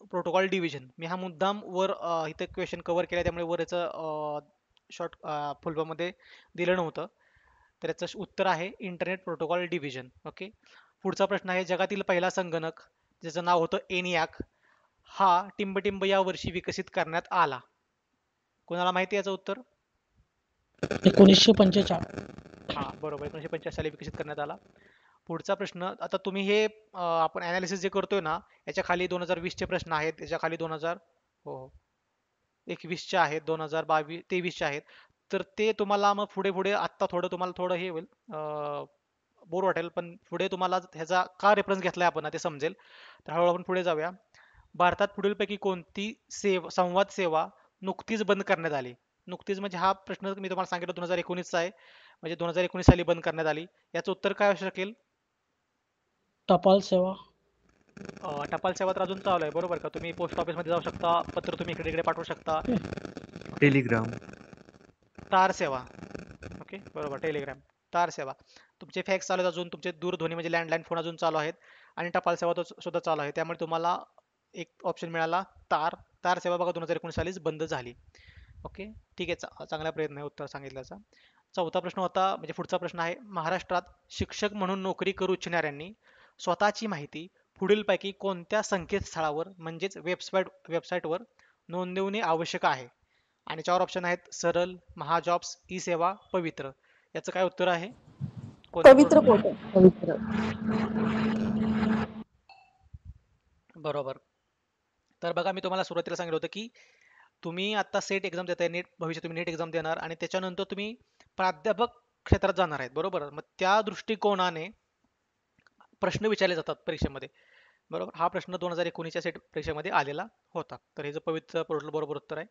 प्रोटोकॉल डिव्हिजन. मी हा मुद्दाम वर इथे क्वेश्चन कव्हर केला त्यामुळे वर याचं शॉर्ट फुल फॉर्म मध्ये दिलं नव्हतं. तर याचं उत्तर आहे इंटरनेट प्रोटोकॉल डिव्हिजन. ओके, पुढचा प्रश्न आहे जगातील पहिला संगणक ज्याचं नाव होतं ENIAC हा टिंबटिंब या वर्षी विकसित करण्यात आला. कोणाला माहिती आहे याचं उत्तर? 1945. हा बरोबर, 1950 साली विकसित करण्यात आला. पुढचा प्रश्न, आता तुम्ही हे आपण अनालिसिस जे करतोय ना याच्या खाली 2020 चे प्रश्न आहेत, त्याच्या खाली 2000 हो 21 चे आहेत, 2022 23 चे आहेत. तर ते तुम्हाला मग पुढे पुढे आत्ता थोडं तुम्हाला हे होईल, बोर वाटेल, पण पुढे तुम्हाला ह्याचा का रेफरन्स घेतलाय आपण ते समजेल. तर हळूहळू आपण पुढे जाऊया. भारतात पुढीलपैकी कोणती संवाद सेवा नुकतीच बंद करण्यात आली. नुकतीच म्हणजे हा प्रश्न मी तुम्हाला सांगितलं 2019चा आहे, म्हणजे 2019 साली बंद करण्यात आली. याचं उत्तर काय असू शकेल? टपाल सेवा. टपाल सेवा तर अजून चालू आहे, बरोबर का. तुम्ही पोस्ट ऑफिस मध्ये जाऊ शकता, पत्र तुम्ही इकडे इकडे पाठवू शकता. टेलिग्राम. तार सेवा. ओके बरोबर, टेलिग्राम, तार सेवा. तुमचे फॅक्स चालू आहेत अजून, तुमचे दूरध्वनी म्हणजे लँडलाईन फोन अजून चालू आहेत, आणि टपाल सेवा सुद्धा चालू आहे. त्यामुळे तुम्हाला एक ऑप्शन मिळाला तार. तार सेवा बघा 2019 सालीच बंद झाली. ओके ठीक आहे, चांगला प्रयत्न आहे उत्तर सांगितल्याचा. चौथा प्रश्न होता, म्हणजे पुढचा प्रश्न आहे महाराष्ट्रात शिक्षक म्हणून नोकरी करू इच्छिणाऱ्यांनी स्वतःची माहिती पुढीलपैकी कोणत्या संकेतस्थळावर म्हणजेच वेबसाईटवर नोंदवणे आवश्यक आहे. आणि 4 ऑप्शन आहेत सरल, महाजॉब्स, ई सेवा, पवित्र. याचं काय उत्तर आहे? पवित्र पोर्टल. पवित्र. बरोबर. तर बघा मी तुम्हाला सुरुवातीला सांगितलं होतं की तुम्ही आता सेट एक्झाम देताय, नेट भविष्यात तुम्ही नेट एक्झाम देणार आणि त्याच्यानंतर तुम्ही प्राध्यापक क्षेत्रात जाणार आहेत, बरोबर. मग त्या दृष्टिकोनाने प्रश्न विचारले जातात परीक्षेमध्ये, बरोबर. हा प्रश्न 2019च्या सेट परीक्षेमध्ये आलेला होता. तर हे जे पवित्र पोर्टल बरोबर उत्तर आहे.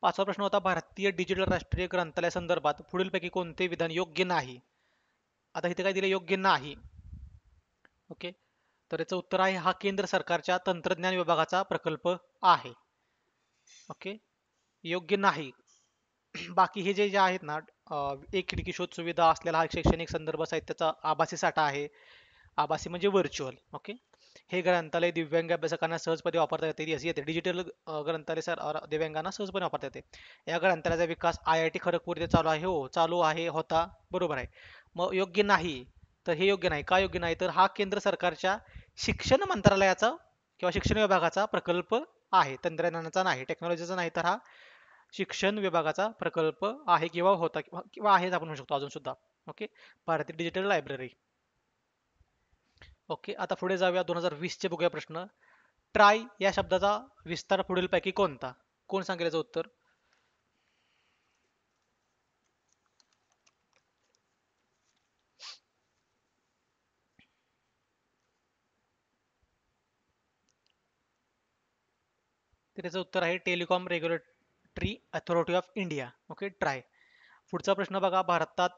पाचवा प्रश्न होता भारतीय डिजिटल राष्ट्रीय ग्रंथालय संदर्भात पुढीलपैकी कोणते विधान योग्य नाही. आता इथे काय दिले, योग्य नाही. ओके, तर याचं उत्तर आहे हा केंद्र सरकारच्या तंत्रज्ञान विभागाचा प्रकल्प आहे. ओके, योग्य नाही. बाकी हे जे आहेत ना, एक खिडकी शोध सुविधा असलेला हा शैक्षणिक संदर्भ साहित्याचा आभासी साठा आहे. आभासी म्हणजे व्हर्च्युअल. ओके, हे ग्रंथालय दिव्यांग अभ्यासकांना सहजपणे वापरता येते. असे येते डिजिटल ग्रंथालय दिव्यांगांना सहजपणे वापरता येते. या ग्रंथालयाचा विकास IIT खडगपूर इथे चालू आहे. हो चालू आहे, होता, बरोबर आहे. मग योग्य नाही, तर हे योग्य नाही. का योग्य नाही? तर हा केंद्र सरकारच्या शिक्षण मंत्रालयाचा किंवा शिक्षण विभागाचा प्रकल्प आहे, तंत्रज्ञानाचा नाही, टेक्नॉलॉजीचा नाही, तर हा शिक्षण विभागाचा प्रकल्प आहे किंवा होता किंवा किंवा आहेच आपण म्हणू शकतो अजून सुद्धा. ओके, भारतीय डिजिटल लायब्ररी. ओके, आता पुढे जाऊया. 2020 चे बघूया प्रश्न. ट्राय या शब्दाचा विस्तार पुढीलपैकी कोणता? कोण सांगेल याचं उत्तर? तर त्याचं उत्तर आहे telecom regulatory authority of India. Okay, try. पुढचा प्रश्न बघा. भारतात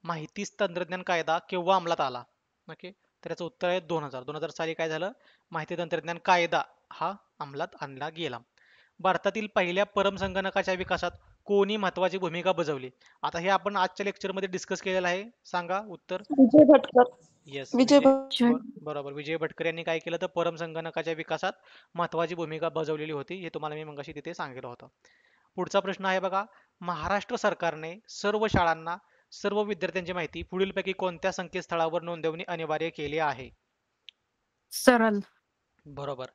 माहिती तंत्रज्ञान कायदा केव्हा अंमलात आला? ओके, तर याचं उत्तर आहे 2000. 2000 साली काय झालं? माहिती तंत्रज्ञान कायदा हा अंमलात आणला गेला. भारतातील पहिल्या परमसंगणकाच्या विकासात कोणी महत्वाची भूमिका बजावली? आता हे आपण आजच्या लेक्चरमध्ये डिस्कस केलेलं आहे. सांगा उत्तर. विजय भटकर. येस, विजय भटकर. बरोबर. विजय भटकर यांनी काय केलं? तर परमसंगणकाच्या विकासात महत्वाची भूमिका बजावलेली होती. हे तुम्हाला मी मगाशी तिथे सांगितलं होतं. पुढचा प्रश्न आहे बघा. महाराष्ट्र सरकारने सर्व शाळांना सर्व विद्यार्थ्यांची माहिती पुढीलपैकी कोणत्या संकेतस्थळावर नोंदवणे अनिवार्य केले आहे? सरल. बरोबर.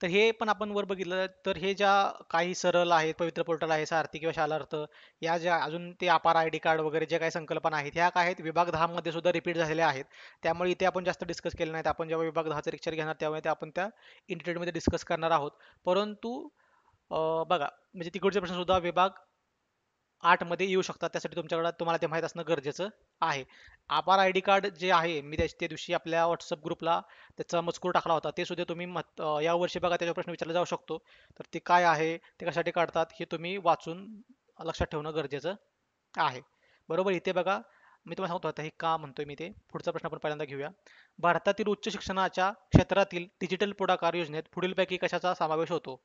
तर हे पण आपण वर बघितलं तर हे ज्या काही सरल आहेत, पवित्र पोर्टल आहे, सारथी किंवा शालार्थ, या ज्या अजून ते अपार आय डी कार्ड वगैरे जे काही संकल्पना आहेत, ह्या काय आहेत विभाग 10 मध्ये सुद्धा रिपीट झालेल्या आहेत. त्यामुळे इथे आपण जास्त डिस्कस केले नाहीत. आपण जेव्हा विभाग 10चं लेक्चर घेणार तेव्हा ते आपण त्या इन डिटेलमध्ये डिस्कस करणार आहोत. परंतु बघा, म्हणजे तिकडचे प्रश्न सुद्धा विभाग 8 मध्ये येऊ शकतात. त्यासाठी तुम्हाला ते माहीत असणं गरजेचं आहे. आभार आय डी कार्ड जे आहे, मी त्या दिवशी आपल्या व्हॉट्सअप ग्रुपला त्याचा मजकूर टाकला होता. ते सुद्धा तुम्ही या वर्षी बघा, त्याच्यावर प्रश्न विचारला जाऊ शकतो. तर ते काय आहे, ते कशासाठी काढतात, हे तुम्ही वाचून लक्षात ठेवणं गरजेचं आहे. बरोबर. इथे बघा, मी तुम्हाला सांगतो आता हे का म्हणतोय मी ते. पुढचा प्रश्न आपण पहिल्यांदा घेऊया. भारतातील उच्च शिक्षणाच्या क्षेत्रातील डिजिटल पुढाकार योजनेत पुढीलपैकी कशाचा समावेश होतो?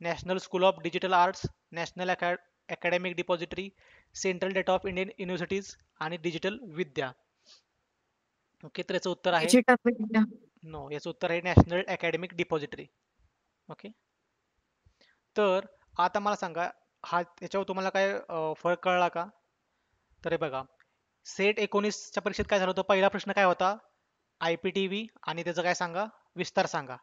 National school of digital arts, national academic depository, central data of Indian universities आणि डिजिटल विद्या. ओके, तर याचं उत्तर आहे डिजिटल विद्या. नो, याचं उत्तर आहे नॅशनल अकॅडमिक डिपॉझिटरी. ओके, तर आता मला सांगा, हा याच्यावर तुम्हाला काय फरक कळला का? तर हे बघा, सेट 19च्या परीक्षेत काय झालं होतं? पहिला प्रश्न काय होता? IPTV आणि त्याचं काय सांगा? विस्तार सांगा.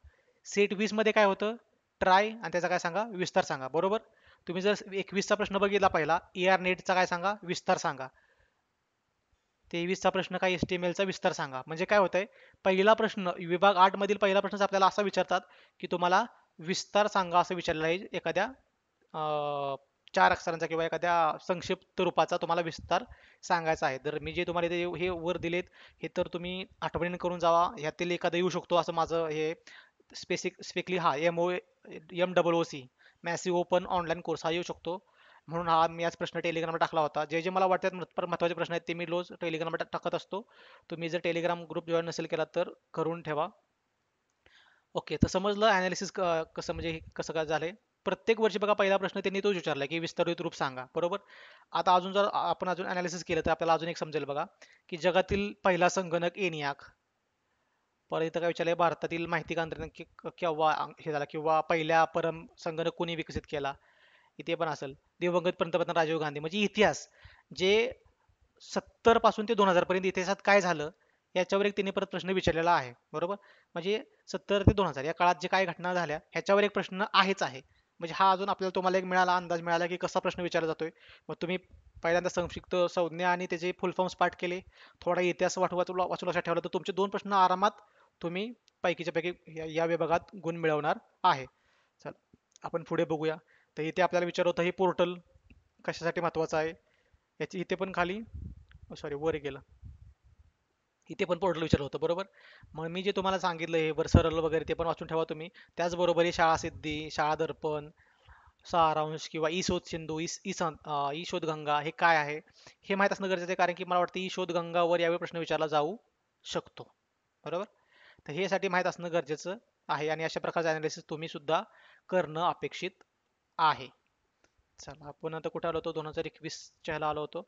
सेट 20 मध्ये काय होतं? ट्राय आणि त्याचा काय सांगा? विस्तार सांगा. बरोबर. तुम्ही जर 21चा प्रश्न बघितला पहिला, AR नेटचा काय सांगा? विस्तार सांगा. 23चा प्रश्न काय? HTML चा विस्तार सांगा. म्हणजे काय होतंय? पहिला प्रश्न विभाग 8 मधील पहिला प्रश्नच आपल्याला असा विचारतात की तुम्हाला विस्तार सांगा असं विचारलं आहे. एखाद्या 4 अक्षरांचा किंवा एखाद्या संक्षिप्त रूपाचा तुम्हाला विस्तार सांगायचा आहे. तर मी जे तुम्हाला इथे हे वर दिलेत, हे तर तुम्ही आठवणीने करून जावा. ह्यातील एखादा येऊ शकतो असं माझं हे स्पेसिफिकली हा MOOC massive open online course हा येऊ शकतो. म्हणून हा मी आज प्रश्न टेलिग्रामला टाकला होता. जे जे मला वाटतात महत्त्वाचे प्रश्न आहेत ते मी रोज टेलिग्रामला टाकत असतो. तुम्ही जर टेलिग्राम ग्रुप जॉईन नसेल केला तर करून ठेवा. ओके, तर समजलं ॲनालिसिस कसं, म्हणजे कसं काय झालंय. प्रत्येक वर्षी बघा पहिला प्रश्न त्यांनी तोच विचारला की विस्तारित रूप सांगा. बरोबर. आता अजून जर आपण अजून ॲनालिसिस केलं तर आपल्याला अजून एक समजेल बघा, की जगातील पहिला संगणक ENIAC. परत इथं काय विचारलंय, भारतातील माहिती तंत्रज्ञान केव्हा हे झाला किंवा पहिल्या परम संगणक कोणी विकसित केला? इथे पण असेल. दिवंगत पंतप्रधान राजीव गांधी. म्हणजे इतिहास जे 70 पासून ते 2000 पर्यंत इतिहासात काय झालं याच्यावर एक तिने परत प्रश्न विचारलेला आहे. बरोबर. म्हणजे 70 ते 2000 या काळात जे काय घटना झाल्या ह्याच्यावर एक प्रश्न आहेच आहे. म्हणजे हा अजून आपल्याला तुम्हाला एक अंदाज मिळाला की कसा प्रश्न विचारला जातोय. मग तुम्ही पहिल्यांदा संक्षिप्त संज्ञा आणि त्याचे फुल फॉर्म्स पाठ केले, थोडा इतिहास वाचून लक्षात ठेवला, तर तुमचे 2 प्रश्न आरामात तुम्ही पैकीच्या पैकी या विभागात गुण मिळवणार आहे. चला आपण पुढे बघूया. तर इथे आपल्याला विचारलं होतं हे पोर्टल कशासाठी महत्वाचं आहे. याची इथे पण खाली सॉरी वर गेलं, इथे पण पोर्टल विचारलं होतं. बरोबर. मग मी जे तुम्हाला सांगितलं हे वर सरळ वगैरे ते पण वाचून ठेवा तुम्ही. त्याचबरोबर हे शाळा सिद्धी, शाळा दर्पण, सारांश किंवा ई शोध सिंधू, ई शोध गंगा हे काय आहे हे माहीत असणं गरजेचं आहे. कारण की मला वाटतं ई शोध गंगावर यावेळी प्रश्न विचारला जाऊ शकतो. बरोबर. तर हे साठी माहीत असणं गरजेचं आहे आणि अशा प्रकारचे अनालिसिस तुम्ही सुद्धा करणं अपेक्षित आहे. चला आपण आता कुठे आलो होतो? 2021 ह्याला आलो होतो.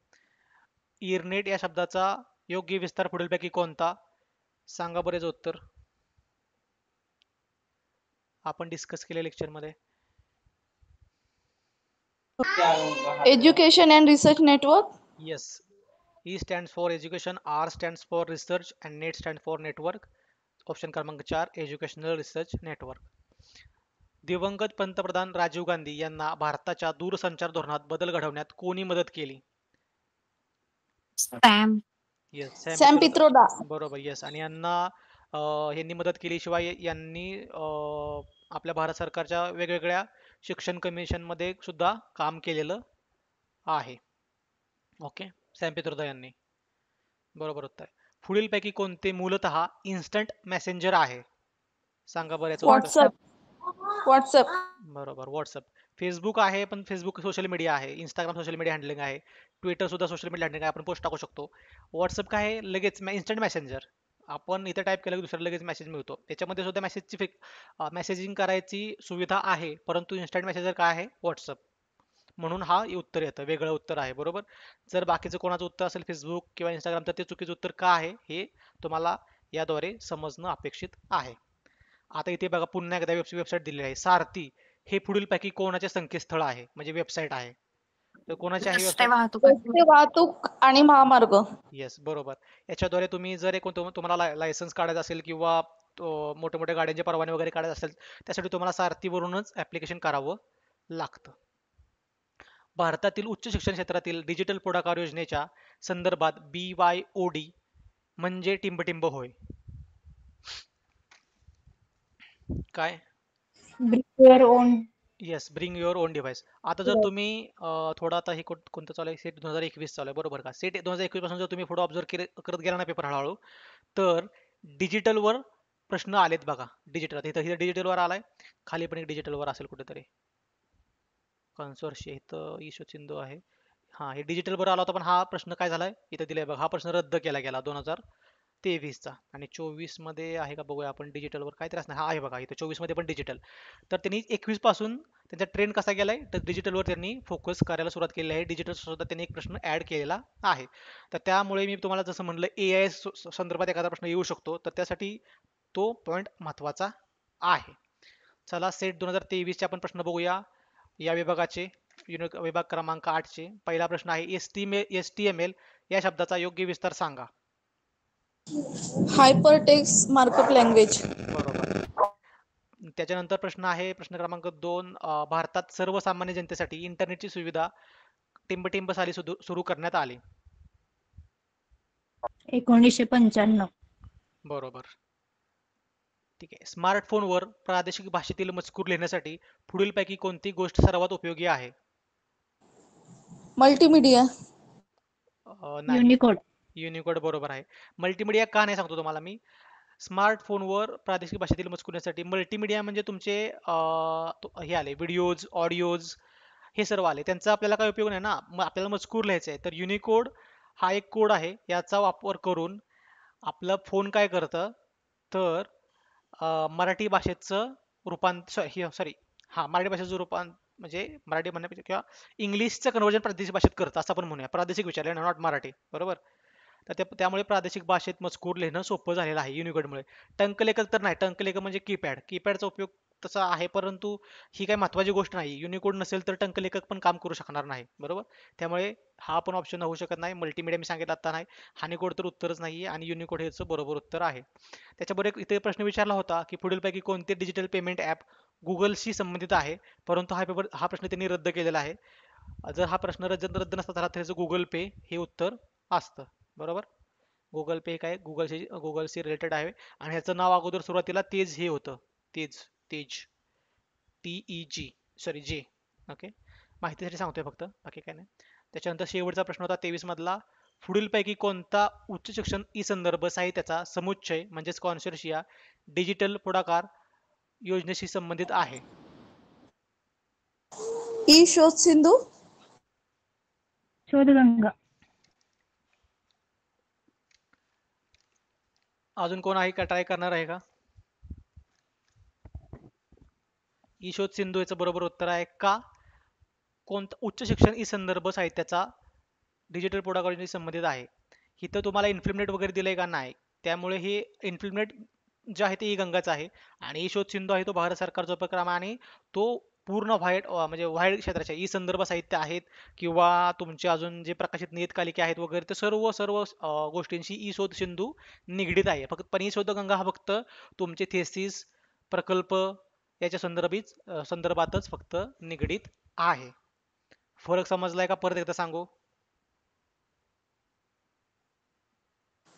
इरनेट या शब्दाचा योग्य विस्तार पुढीलपैकी कोणता? सांगा बरेच उत्तर. आपण डिस्कस केले लेक्चर मध्ये. Education and research network. Yes, E stands for education, R stands for research and net stand for network. Option क्रमांक 4 एज्युकेशनल रिसर्च नेटवर्क. दिवंगत पंतप्रधान राजीव गांधी यांना भारताच्या दूरसंचार धोरणात बदल घडवण्यात कोणी मदत केली? सॅम. Yes, Sam Pitroda. बरोबर. येस, आणि यांना यांनी मदत केली. शिवाय यांनी आपल्या भारत सरकारच्या वेगवेगळ्या शिक्षण कमिशन मध्ये सुद्धा काम केलेलं आहे. ओके, सॅम पित्रोदा यांनी. बरोबर उत्तर. पुढीलपैकी कोणते मूलतः इन्स्टंट मेसेंजर आहे? सांगा बरं याचं उत्तर. व्हॉट्सअप. व्हॉट्सअप. बरोबर, व्हॉट्सअप. फेसबुक आहे, पण फेसबुक सोशल मीडिया आहे. इंस्टाग्राम सोशल मीडिया हँडलिंग आहे. ट्विटर सुद्धा सोशल मीडिया हँडलिंग आहे, आपण पोस्ट टाकू शकतो. व्हॉट्सअप काय आहे? लगेच इन्स्टंट मेसेंजर. आपण इथे टाईप केलं की दुसऱ्याला लगेच मेसेज मिळतो. त्याच्यामध्ये सुद्धा मेसेजिंग करायची सुविधा आहे, परंतु इन्स्टंट मेसेंजर काय आहे? व्हॉट्सअप. म्हणून हा उत्तर येतं, वेगळं उत्तर आहे. बरोबर. जर बाकीचं कोणाचं उत्तर असेल फेसबुक किंवा इंस्टाग्राम, तर ते चुकीचं उत्तर का आहे हे तुम्हाला याद्वारे समजणं अपेक्षित आहे. आता इथे बघा, पुन्हा एकदा वेबसाईट दिलेली आहे. सारथी हे पुढीलपैकी कोणाचे संकेतस्थळ आहे, म्हणजे वेबसाईट आहे? तर कोणाची आहे रस्ते वेबसाईट? वाहतूक. रस्ते वाहतूक आणि महामार्ग. येस, बरोबर. याच्याद्वारे तुम्ही जर तुम्हाला लायसन्स काढायचं असेल किंवा मोठ्या मोठ्या गाड्यांचे परवाने वगैरे काढायचे असेल, त्यासाठी तुम्हाला सारथीवरूनच ऍप्लिकेशन करावं लागतं. भारतातील उच्च शिक्षण क्षेत्रातील डिजिटल पुढाकार योजनेच्या संदर्भात BYOD म्हणजे टिंबटिंब होय. काय? Bring your own. Yes, bring your on device. आता जर तुम्ही थोडं, आता हे कोणतं चालू आहे? सेट 2021 चालू आहे, बरोबर का? सेट 2021 पासून जर तुम्ही पुढे ऑब्झर्व करत गेला ना पेपर हळूहळू, तर डिजिटलवर प्रश्न आलेत बघा. डिजिटल, इथं इथं डिजिटलवर आलाय, खाली पण एक डिजिटलवर असेल कुठेतरी. कन्सोर्शिया इथं ईशो सिंधू आहे. हा, हे डिजिटलवर आला होता, पण हा प्रश्न काय झालाय इथं दिलाय बघा. हा प्रश्न रद्द केला गेला 2023चा. आणि 24 मध्ये आहे का बघूया आपण. डिजिटलवर काहीतरी असणार. हा आहे बघा, इथं 24 मध्ये पण डिजिटल. तर त्यांनी 21 पासून त्यांचा ट्रेंड कसा गेलाय, तर डिजिटलवर त्यांनी फोकस करायला सुरुवात केली आहे. डिजिटल सुद्धा त्यांनी एक प्रश्न ऍड केलेला आहे. तर त्यामुळे मी तुम्हाला जसं म्हणलं, AI संदर्भात एखादा प्रश्न येऊ शकतो, तर त्यासाठी तो पॉइंट महत्वाचा आहे. चला, सेट 2023 चे आपण प्रश्न बघूया. या विभागाचे विभाग क्रमांक 8 चे पहिला प्रश्न आहे, HTML या शब्दाचा योग्य विस्तार सांगा. Hypertext markup language. बरोबर. त्याच्यानंतर प्रश्न आहे, प्रश्न क्रमांक 2, भारतात सर्वसामान्य जनतेसाठी इंटरनेटची सुविधा टिंबटिंब साली सुरू करण्यात आली. 1995. बरोबर. ठीक आहे. स्मार्टफोनवर प्रादेशिक भाषेतील मजकूर लिहिण्यासाठी पुढीलपैकी कोणती गोष्ट सर्वात उपयोगी आहे? मल्टीमीडिया. नाही. युनिकोड. युनिकोड बरोबर आहे. मल्टीमीडिया का नाही सांगतो तुम्हाला मी. स्मार्टफोनवर प्रादेशिक भाषेतील मजकूर लिहिण्यासाठी मल्टीमीडिया म्हणजे तुमचे हे आले, व्हिडिओज, ऑडिओज, हे सर्व आले. त्यांचा आपल्याला काय उपयोग नाही ना, मग आपल्याला मजकूर लिहायचा आहे. तर युनिकोड हा एक कोड आहे, याचा वापर करून आपलं फोन काय करतं, तर मराठी भाषेचं रूपांतर, सॉरी, हा, मराठी भाषेचं म्हणजे मराठी म्हणण्यापेक्षा किंवा इंग्लिशचं कन्वर्जन प्रादेशिक भाषेत करतं, असं आपण म्हणूया. प्रादेशिक विचारले, नॉट मराठी. बरोबर. तर त्यामुळे प्रादेशिक भाषेत मजकूर लिहिणं सोपं झालेलं आहे युनिकोडमुळे. टंकलेखक तर नाही. टंकलेखक म्हणजे कीपॅडचा उपयोग तसा आहे, परंतु ही काही महत्वाची गोष्ट नाही. युनिकोड नसेल तर टंकलेखक पण काम करू शकणार नाही. बरोबर. त्यामुळे हा पण ऑप्शन होऊ शकत नाही. मल्टीमीडिया मी सांगितलं आता नाही. हानिकोड तर उत्तरच नाहीये, आणि युनिकोड हेच बरोबर उत्तर आहे. त्याच्याबरोबर इथे प्रश्न विचारला होता की पुढीलपैकी कोणते डिजिटल पेमेंट ऍप गुगलशी संबंधित आहे, परंतु हा प्रश्न त्यांनी रद्द केलेला आहे. जर हा प्रश्न रद्द नसता झाला, तर गुगल पे हे उत्तर असतं. बरोबर. गुगल पे काय गुगलशी रिलेटेड आहे, आणि ह्याचं नाव अगोदर सुरुवातीला तेज हे होतं. तेज TEG, सॉरी, जे. ओके, माहितीसाठी सांगतोय फक्त, बाकी काय नाही. त्याच्यानंतर शेवटचा प्रश्न होता 23 मधला, पुढीलपैकी कोणता उच्च शिक्षण ई संदर्भ साहित्याचा समुच्चय म्हणजेच कॉन्सोर्शिया डिजिटल पुढाकार योजनेशी संबंधित आहे? ई शोध सिंधू. शोधगंगा. अजून कोण आहे का, ट्राय करणार आहे का? ई शोध सिंधू याचं बरोबर उत्तर आहे. का? कोणता उच्च शिक्षण ई संदर्भ साहित्याचा डिजिटल पुढाकार योजनेशी संबंधित आहे. इथं तुम्हाला इन्फिल्मनेट वगैरे दिलंय का? नाही. त्यामुळे हे इन्फिल्मनेट जे आहे ते ई गंगाचं आहे, आणि ई शोध सिंधू आहे तो भारत सरकारचा उपक्रम आहे, आणि तो पूर्ण व्हाईट म्हणजे व्हाईट क्षेत्राच्या ई संदर्भ साहित्य आहेत किंवा तुमचे अजून जे प्रकाशित नियतकालिके आहेत वगैरे ते सर्व सर्व गोष्टींशी ई शोध सिंधू निगडीत आहे. फक्त पण ई शोध गंगा हा फक्त तुमचे थेसिस प्रकल्प याच्या संदर्भातच फक्त निगडीत आहे. फरक समजलाय का? परत एकदा सांगू.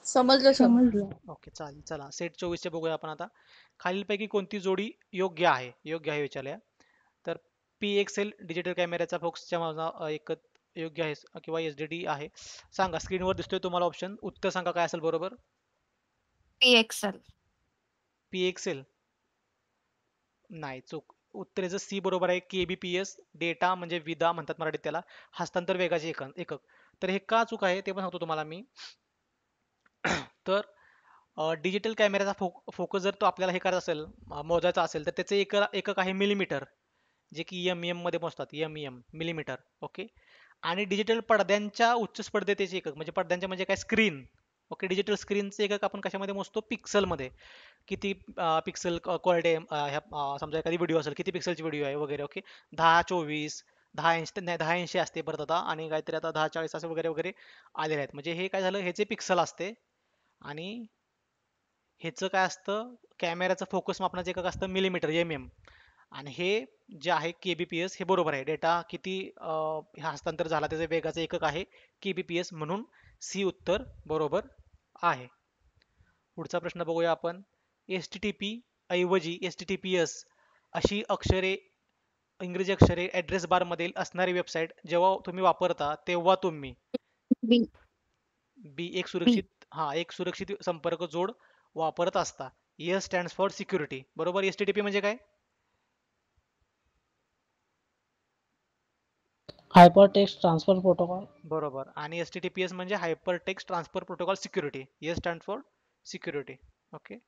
समजलं सर. समजलं. ओके चालेल. चला सेट 24 बघूया आपण आता. खालीलपैकी कोणती जोडी योग्य आहे? योग्य आहे विचारल्या. तर पी एक्सेल डिजिटल कॅमेऱ्याचा फोकसच्या माझा एक योग्य आहे किंवा एसडीडी आहे. सांगा स्क्रीनवर दिसतोय तुम्हाला ऑप्शन. उत्तर सांगा काय असेल बरोबर. PXL. पी एक्सेल नाही, चूक. उत्तरेचं सी बरोबर आहे. केबीपीएस डेटा म्हणजे विदा म्हणतात मराठीत त्याला, हस्तांतर वेगाचे एकक. तर हे का चूक आहे ते पण सांगतो तुम्हाला मी. तर डिजिटल कॅमेऱ्याचा फोकस जर तो आपल्याला हे करायचा असेल, मोजायचा असेल, तर त्याचे एकक आहे मिलीमीटर, जे की एम मध्ये मोजतात. मिलीमीटर. ओके. आणि डिजिटल पडद्यांच्या उच्च स्पर्धेचे एकक म्हणजे पडद्यांच्या म्हणजे काय, स्क्रीन. ओके. डिजिटल स्क्रीनचे एकक आपण कशामध्ये मोजतो? पिक्सलमध्ये. किती पिक्सल क्वालिटी ह्या समजा एखादी व्हिडिओ असेल, किती पिक्सलची व्हिडिओ आहे वगैरे. ओके. 1024 1080 नाही 1080 असते परत आता, आणि काहीतरी आता 1040 असे वगैरे वगैरे आलेले आहेत. म्हणजे हे काय झालं, ह्याचे पिक्सल असते आणि ह्याचं काय असतं, कॅमेऱ्याचं फोकस मापनाचं एकक असतं मिलीमीटर आणि हे जे आहे केबीपीएस हे बरोबर आहे. डेटा किती हस्तांतर झाला त्याचे वेगाचं एकक आहे केबीपीएस, म्हणून सी उत्तर बरोबर आहे. पुढचा प्रश्न बघूया आपण. HTTP ऐवजी HTTPS अशी अक्षरे, इंग्रजी अक्षरे ऍड्रेस बार मधील असणारी वेबसाईट जेव्हा तुम्ही वापरता तेव्हा तुम्ही B. बी एक B. सुरक्षित संपर्क जोड वापरत असता. S stands for security. बरोबर. HTTP म्हणजे काय? Hypertext transfer protocol. बरोबर. आणि HTTPS म्हणजे hyper text transfer protocol security. S stand for security. Okay.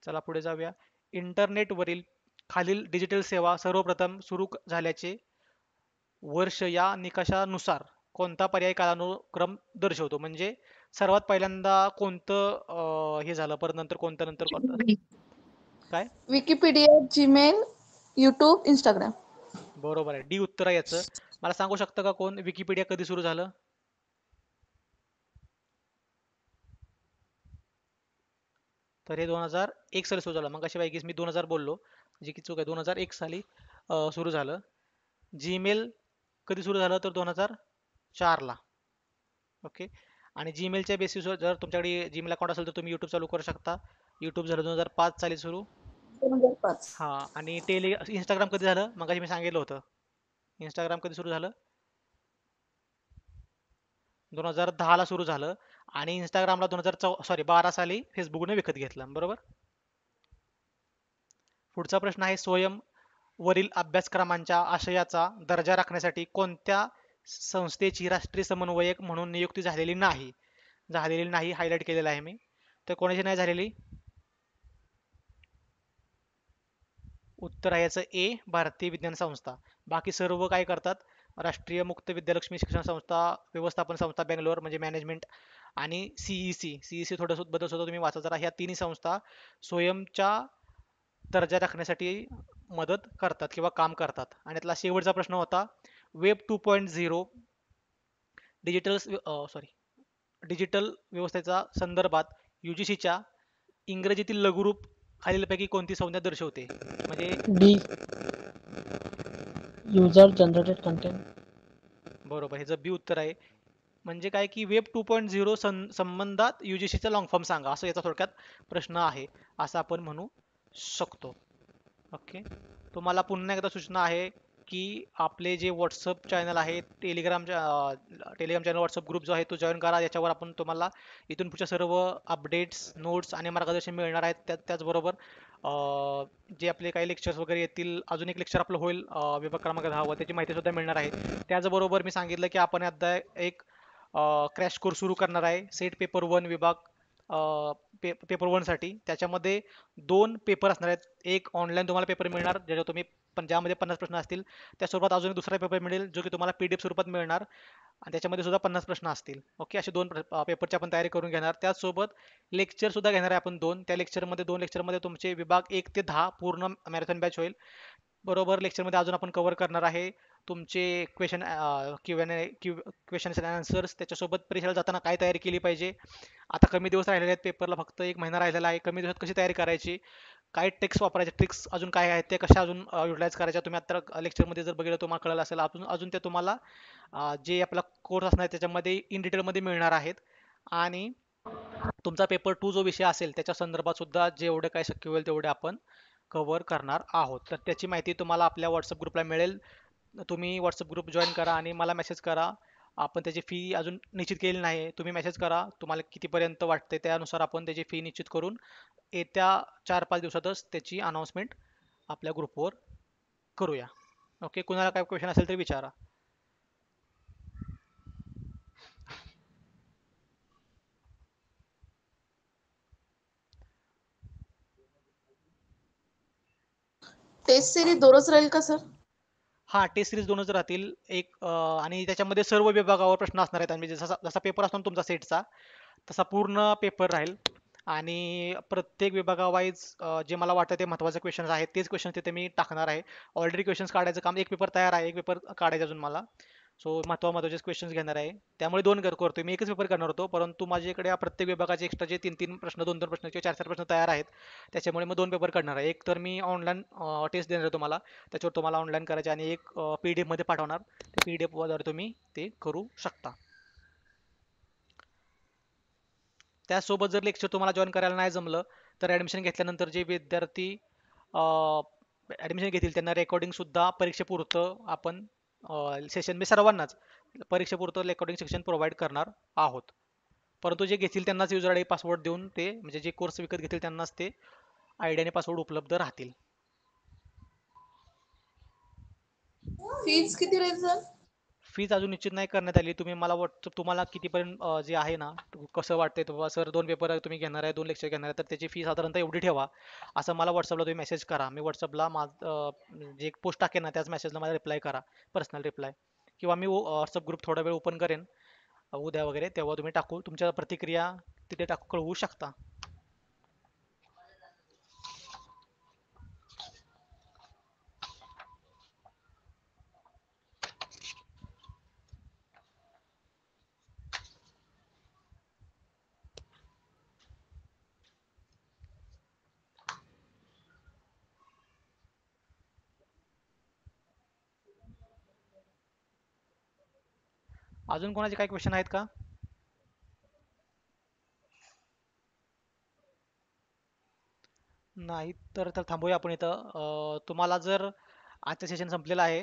चला पुढे जाऊया. इंटरनेटवरील खालील डिजिटल सेवा सर्वप्रथम सुरू झाल्याचे वर्ष या निकषानुसार कोणता पर्याय कालानुक्रम दर्शवतो? म्हणजे सर्वात पहिल्यांदा कोणतं हे झालं, परत नंतर कोणतं, नंतर कोणतं. B. काय? Wikipedia, Gmail, YouTube, Instagram. बरोबर आहे. डी उत्तर आहे याचं. मला सांगू शकता का कोण, विकिपीडिया कधी सुरू झालं? तर हे 2001 साली सुरू झालं. मग अशी पैकीच मी 2000 बोललो, जी की चूक आहे. 2001 साली सुरू झालं. जीमेल कधी सुरू झालं? तर 2004 ला. ओके. आणि जीमेलच्या बेसिसवर जर तुमच्याकडे जीमेल अकाउंट असेल तर तुम्ही युट्यूब चालू करू शकता. युट्यूब झालं 2005 साली सुरू. 2005. हा. आणि इंस्टाग्राम कधी झालं? मग मी सांगितलं होतं. इंस्टाग्राम कधी सुरू झालं? 2010 ला सुरू झालं. आणि इंस्टाग्रामला 12 साली फेसबुकने विकत घेतलं. बरोबर. पुढचा प्रश्न आहे. स्वयं वरील अभ्यासक्रमांच्या आशयाचा दर्जा राखण्यासाठी कोणत्या संस्थेची राष्ट्रीय समन्वयक म्हणून नियुक्ती झालेली नाही? हायलाइट केलेला आहे मी. तर कोणाची नाही झालेली? उत्तर आहे याचं ए, भारतीय विज्ञान संस्था. बाकी सर्व काय करतात? राष्ट्रीय मुक्त विद्यालक्ष्मी शिक्षण संस्था, व्यवस्थापन संस्था बेंगलोर म्हणजे मॅनेजमेंट, आणि सीईसी थोडं बदल सुद्धा तुम्ही वाचा जरा. ह्या तिन्ही संस्था स्वयंच्या दर्जा राखण्यासाठी मदत करतात किंवा काम करतात. आणि त्यातला शेवटचा प्रश्न होता. वेब 2.0 डिजिटल व्यवस्थेचा संदर्भात UGCच्या इंग्रजीतील लघुरूप खालीलपैकी कोणती संज्ञा दर्शवते? म्हणजे डी. User generated content. बरोबर. हे जर बी उत्तर आहे. म्हणजे काय की वेब 2.0 संबंधात UGCचा लॉंग फॉर्म सांगा, असं याचा थोडक्यात प्रश्न आहे, असं आपण म्हणू शकतो. ओके. तुम्हाला पुन्हा एकदा सूचना आहे की आपले जे व्हॉट्सअप चॅनल आहे, टेलिग्राम चॅनल, व्हॉट्सअप ग्रुप जो आहे तो जॉईन करा. याच्यावर आपण तुम्हाला इथून पुढच्या सर्व अपडेट्स, नोट्स आणि मार्गदर्शन मिळणार आहेत. त्याचबरोबर जे आपले काही लेक्चर्स वगैरे येतील, अजून एक लेक्चर आपलं होईल विभाग क्रमांक 10 त्याची माहिती सुद्धा मिळणार आहे. त्याचबरोबर मी सांगितलं की आपण आता एक क्रॅश कोर्स सुरू करणार आहे सेट पेपर 1 विभाग पेपर 1 साठी. त्याच्यामध्ये 2 पेपर असणार आहेत. एक ऑनलाईन तुम्हाला पेपर मिळणार ज्याच्यावर तुम्ही ज्यामध्ये 50 प्रश्न असतील. त्यासोबत अजून एक दुसरा पेपर मिळेल जो की तुम्हाला PDF स्वरूपात मिळणार आणि त्याच्यामध्ये सुद्धा 50 प्रश्न असतील. ओके. असे 2 पेपरची आपण तयारी करून घेणार. त्याचसोबत लेक्चर सुद्धा घेणार आहे आपण 2. त्या लेक्चरमध्ये 2 लेक्चरमध्ये तुमचे विभाग 1 ते 10 पूर्ण मॅरेथॉन बॅच होईल. बरोबर लेक्चरमध्ये अजून आपण कव्हर करणार आहे तुमचे क्वेश्चन क्वेश्चन्स अँड आन्सर्स, त्याच्यासोबत परीक्षेला जाताना काय तयारी केली पाहिजे. आता कमी दिवस राहिलेले आहेत, पेपरला फक्त 1 महिना राहिलेला आहे. कमी दिवसात कशी तयारी करायची, काय ट्रिक्स वापरायचे, ट्रिक्स अजून काय आहेत ते कशा अजून युटिलाइज करायच्या, तुम्ही आता लेक्चरमध्ये जर बघितलं तुम्हाला कळलं असेल. अजून अजून ते तुम्हाला जे आपला कोर्स असणार आहे त्याच्यामध्ये इन डिटेलमध्ये मिळणार आहेत. आणि तुमचा पेपर 2 जो विषय असेल त्याच्या संदर्भात सुद्धा जेवढे काय शक्य होईल तेवढे आपण कव्हर करणार आहोत. तर त्याची माहिती तुम्हाला आपल्या व्हॉट्सअप ग्रुपला मिळेल. तुम्ही व्हॉट्सअप ग्रुप जॉईन करा आणि मला मेसेज करा. आपण त्याची फी अजून निश्चित केली नाही, तुम्ही मेसेज करा तुम्हाला कितीपर्यंत वाटते, त्यानुसार आपण त्याची फी निश्चित करून येत्या 4-5 दिवसातच त्याची अनाऊन्समेंट आपल्या ग्रुपवर करूया. ओके, कुणाला काय क्वेश्चन असेल तर विचारा. टेस्ट सिरीज दररोज राहील का सर? हा, टेस्ट सिरीज 2च राहतील. आणि त्याच्यामध्ये सर्व विभागावर प्रश्न असणार आहेत. आणि जसा जसा पेपर असतो ना तुमचा सेटचा, तसा पूर्ण पेपर राहील. आणि प्रत्येक विभागावाईज जे मला वाटतं ते महत्त्वाचे क्वेश्चन्स आहेत तेच क्वेश्चन तिथे मी टाकणार आहे. ऑलरेडी क्वेश्चन्स काढायचं काम, एक पेपर तयार आहे, एक पेपर काढायचा अजून मला. सो महत्त्वाचे क्वेश्चन्स घेणार आहे. त्यामुळे 2 करतोय मी, एकच पेपर करणार होतो, परंतु माझ्याकडे प्रत्येक विभागाचे एक्स्ट्राचे 3-3 प्रश्न, 2-2 प्रश्न किंवा 4-4 प्रश्न तयार आहेत. त्याच्यामुळे मग 2 पेपर करणार आहे. एक तर मी ऑनलाईन टेस्ट देणार आहे तुम्हाला, त्याच्यावर तुम्हाला ऑनलाईन करायचे, आणि एक PDF मध्ये पाठवणार, ते PDF वर तुम्ही ते करू शकता. त्यासोबत जर लेक्चर तुम्हाला जॉईन करायला नाही जमलं तर ॲडमिशन घेतल्यानंतर जे विद्यार्थी ॲडमिशन घेतील त्यांना रेकॉर्डिंग सुद्धा परीक्षेपुरतं आपण सेशन, मी सर्वांनाच परीक्षेपुरतं रेकॉर्डिंग सेक्शन प्रोव्हाइड करणार आहोत. परंतु जे घेतील त्यांनाच युजर आय डी पासवर्ड देऊन, ते म्हणजे जे कोर्स विकत घेतील त्यांनाच ते आयडी आणि पासवर्ड उपलब्ध राहतील. फीज किती राहील सर? फीज अजून निश्चित नाही करण्यात आली. तुम्ही मला व्हॉट्सअप, तुम्हाला कितीपर्यंत जे आहे ना कसं वाटतंय तुम्हाला, सर 2 पेपर तुम्ही घेणार आहे, 2 लेक्चर घेणार आहे, तर त्याची फी साधारणतः एवढी ठेवा असं मला व्हॉट्सअपला तुम्ही मेसेज करा. मी व्हॉट्सअपला जे एक पोस्ट टाकेन ना त्याच मेसेजला मला रिप्लाय करा, पर्सनल रिप्लाय. किंवा मी व्हॉट्सअप ग्रुप थोडा वेळ ओपन करेन उद्या वगैरे, तेव्हा तुम्ही टाकू, तुमच्या प्रतिक्रिया तिथे टाकू, कळवू शकता. अजून कोणाचे काही क्वेश्चन आहेत का? नाही तर थांबूया आपण इथं. तुम्हाला जर आजचं सेशन संपलेलं आहे